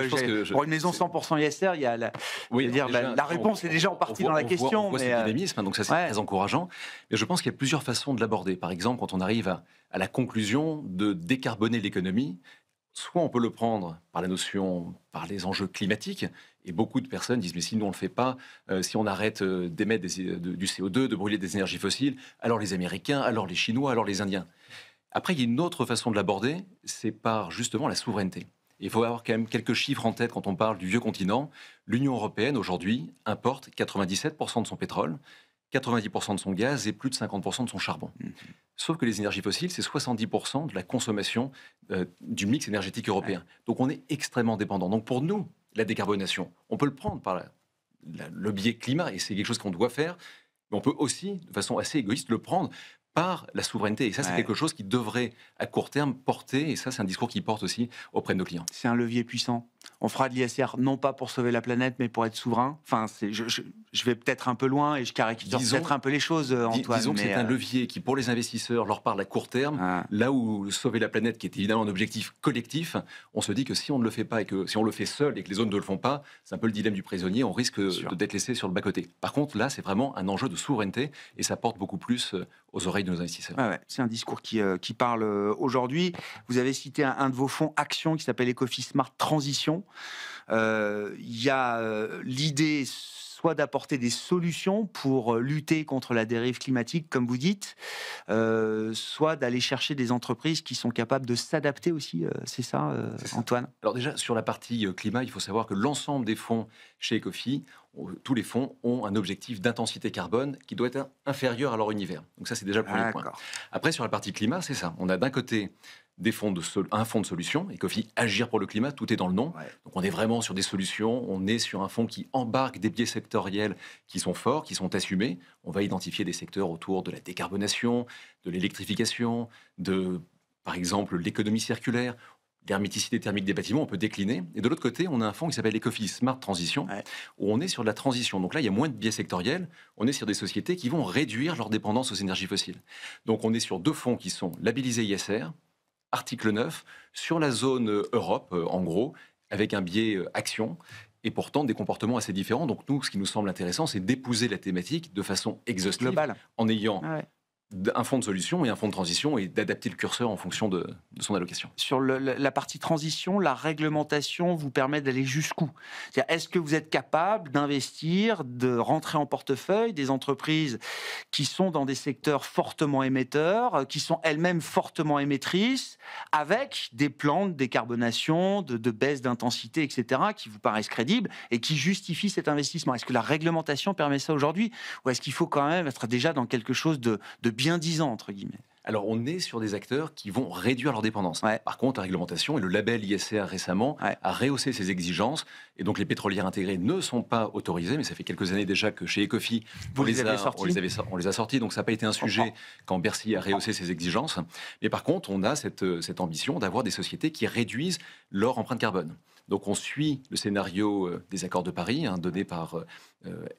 pour une maison 100% ISR, il y a la réponse est déjà en partie dans la question. On voit ce dynamisme, donc ça c'est très encourageant. Mais je pense qu'il y a plusieurs façons de l'aborder. Par exemple, quand on arrive à la conclusion de décarboner l'économie, soit on peut le prendre par les enjeux climatiques, et beaucoup de personnes disent mais si nous on le fait pas, si on arrête d'émettre du CO2, de brûler des énergies fossiles, alors les Américains, alors les Chinois, alors les Indiens. Après, il y a une autre façon de l'aborder, c'est par justement la souveraineté. Il faut avoir quand même quelques chiffres en tête quand on parle du vieux continent. L'Union européenne aujourd'hui importe 97% de son pétrole, 90% de son gaz et plus de 50% de son charbon. Sauf que les énergies fossiles, c'est 70% de la consommation du mix énergétique européen. Donc on est extrêmement dépendant. Donc pour nous, la décarbonation, on peut le prendre par le biais climat, et c'est quelque chose qu'on doit faire, mais on peut aussi, de façon assez égoïste, le prendre par la souveraineté. Et ça, c'est quelque chose qui devrait, à court terme, porter, et ça, c'est un discours qui porte aussi auprès de nos clients. C'est un levier puissant. On fera de l'ISR, non pas pour sauver la planète, mais pour être souverain. Enfin, je vais peut-être un peu loin et je caricature peut-être un peu les choses, Antoine. Disons que c'est un levier qui, pour les investisseurs, leur parle à court terme. Là où sauver la planète, qui est évidemment un objectif collectif, on se dit que si on ne le fait pas et que si on le fait seul et que les autres ne le font pas, c'est un peu le dilemme du prisonnier, on risque d'être laissé sur le bas-côté. Par contre, là, c'est vraiment un enjeu de souveraineté et ça porte beaucoup plus aux oreilles de nos investisseurs. C'est un discours qui parle aujourd'hui. Vous avez cité un de vos fonds Action qui s'appelle Ecofi Smart Transition. Il y a l'idée soit d'apporter des solutions pour lutter contre la dérive climatique, comme vous dites, soit d'aller chercher des entreprises qui sont capables de s'adapter aussi. C'est ça, Antoine ? Alors déjà, sur la partie climat, il faut savoir que l'ensemble des fonds chez Ecofi, tous les fonds ont un objectif d'intensité carbone qui doit être inférieur à leur univers. Donc ça, c'est déjà le premier point. Après, sur la partie climat, c'est ça. On a d'un côté un fonds de solutions, Ecofi Agir pour le climat, tout est dans le nom. Donc on est vraiment sur des solutions, on est sur un fonds qui embarque des biais sectoriels qui sont forts, qui sont assumés. On va identifier des secteurs autour de la décarbonation, de l'électrification, par exemple, l'économie circulaire, l'herméticité thermique des bâtiments, on peut décliner. Et de l'autre côté, on a un fonds qui s'appelle Ecofi Smart Transition, où on est sur de la transition. Donc là, il y a moins de biais sectoriels. On est sur des sociétés qui vont réduire leur dépendance aux énergies fossiles. Donc on est sur deux fonds qui sont labellisés ISR, article 9, sur la zone Europe, en gros, avec un biais action. et pourtant des comportements assez différents. Donc nous, ce qui nous semble intéressant, c'est d'épouser la thématique de façon exhaustive, Global. en ayant Ouais. un fonds de solution et un fonds de transition et d'adapter le curseur en fonction de son allocation. Sur la partie transition, la réglementation vous permet d'aller jusqu'où? C'est-à-dire, est-ce que vous êtes capable d'investir, de rentrer en portefeuille des entreprises qui sont dans des secteurs fortement émetteurs, qui sont elles-mêmes fortement émettrices, avec des plans de décarbonation, de baisse d'intensité, etc., qui vous paraissent crédibles et qui justifient cet investissement? Est-ce que la réglementation permet ça aujourd'hui? Ou est-ce qu'il faut quand même être déjà dans quelque chose de bien disant, entre guillemets? Alors, on est sur des acteurs qui vont réduire leur dépendance. Ouais. Par contre, la réglementation et le label ISR récemment a rehaussé ses exigences. Et donc, les pétrolières intégrées ne sont pas autorisées. Mais ça fait quelques années déjà que chez Ecofi, on les a sortis. Donc, ça n'a pas été un sujet quand Bercy a rehaussé ses exigences. Mais par contre, on a cette ambition d'avoir des sociétés qui réduisent leur empreinte carbone. Donc, on suit le scénario des accords de Paris, donné par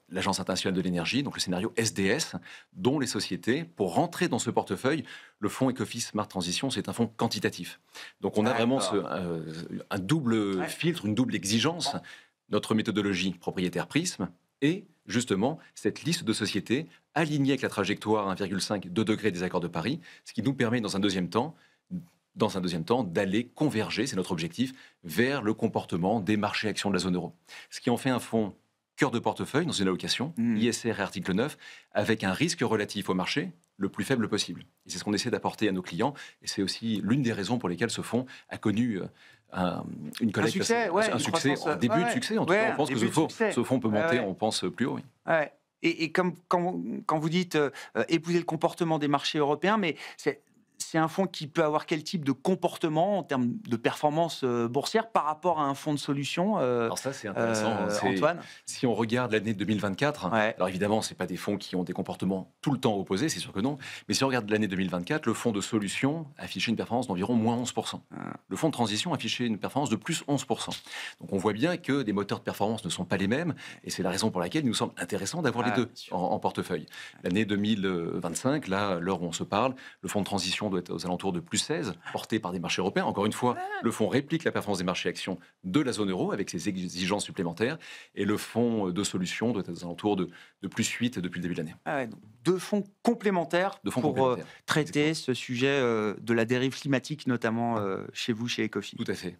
l'Agence internationale de l'énergie, donc le scénario SDS, dont les sociétés, pour rentrer dans ce portefeuille, le fonds Ecofi Smart Transition, c'est un fonds quantitatif. Donc, on a vraiment un double filtre, une double exigence. Notre méthodologie propriétaire Prisme et justement cette liste de sociétés alignée avec la trajectoire 1,5 degrés des accords de Paris, ce qui nous permet dans un deuxième temps d'aller converger, c'est notre objectif, vers le comportement des marchés actions de la zone euro. Ce qui en fait un fonds cœur de portefeuille dans une allocation, ISR et article 9, avec un risque relatif au marché le plus faible possible. Et c'est ce qu'on essaie d'apporter à nos clients, et c'est aussi l'une des raisons pour lesquelles ce fonds a connu une collecte, un succès, un début de succès. En tout cas, on pense que ce fonds peut monter, on pense, plus haut. Oui. Ouais. Et comme quand vous dites épouser le comportement des marchés européens, mais c'est un fonds qui peut avoir quel type de comportement en termes de performance boursière par rapport à un fonds de solution Alors ça, c'est intéressant. Antoine, si on regarde l'année 2024, alors évidemment, ce n'est pas des fonds qui ont des comportements tout le temps opposés, c'est sûr que non. Mais si on regarde l'année 2024, le fonds de solution affichait une performance d'environ moins 11%. Le fonds de transition affichait une performance de plus 11%. Donc on voit bien que des moteurs de performance ne sont pas les mêmes. Et c'est la raison pour laquelle il nous semble intéressant d'avoir les deux en portefeuille. L'année 2025, là, à l'heure où on se parle, le fonds de transition doit être aux alentours de plus 16, porté par des marchés européens. Encore une fois, le fonds réplique la performance des marchés actions de la zone euro avec ses exigences supplémentaires. Et le fonds de solution doit être aux alentours de plus 8 depuis le début de l'année. Donc deux fonds complémentaires pour traiter ce sujet de la dérive climatique, notamment chez vous, chez Ecofi. Tout à fait.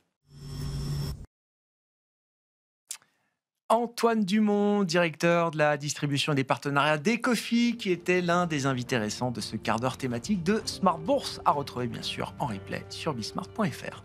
Antoine Dumont, directeur de la distribution et des partenariats d'Ecofi, qui était l'un des invités récents de ce quart d'heure thématique de Smart Bourse, à retrouver bien sûr en replay sur bismart.fr.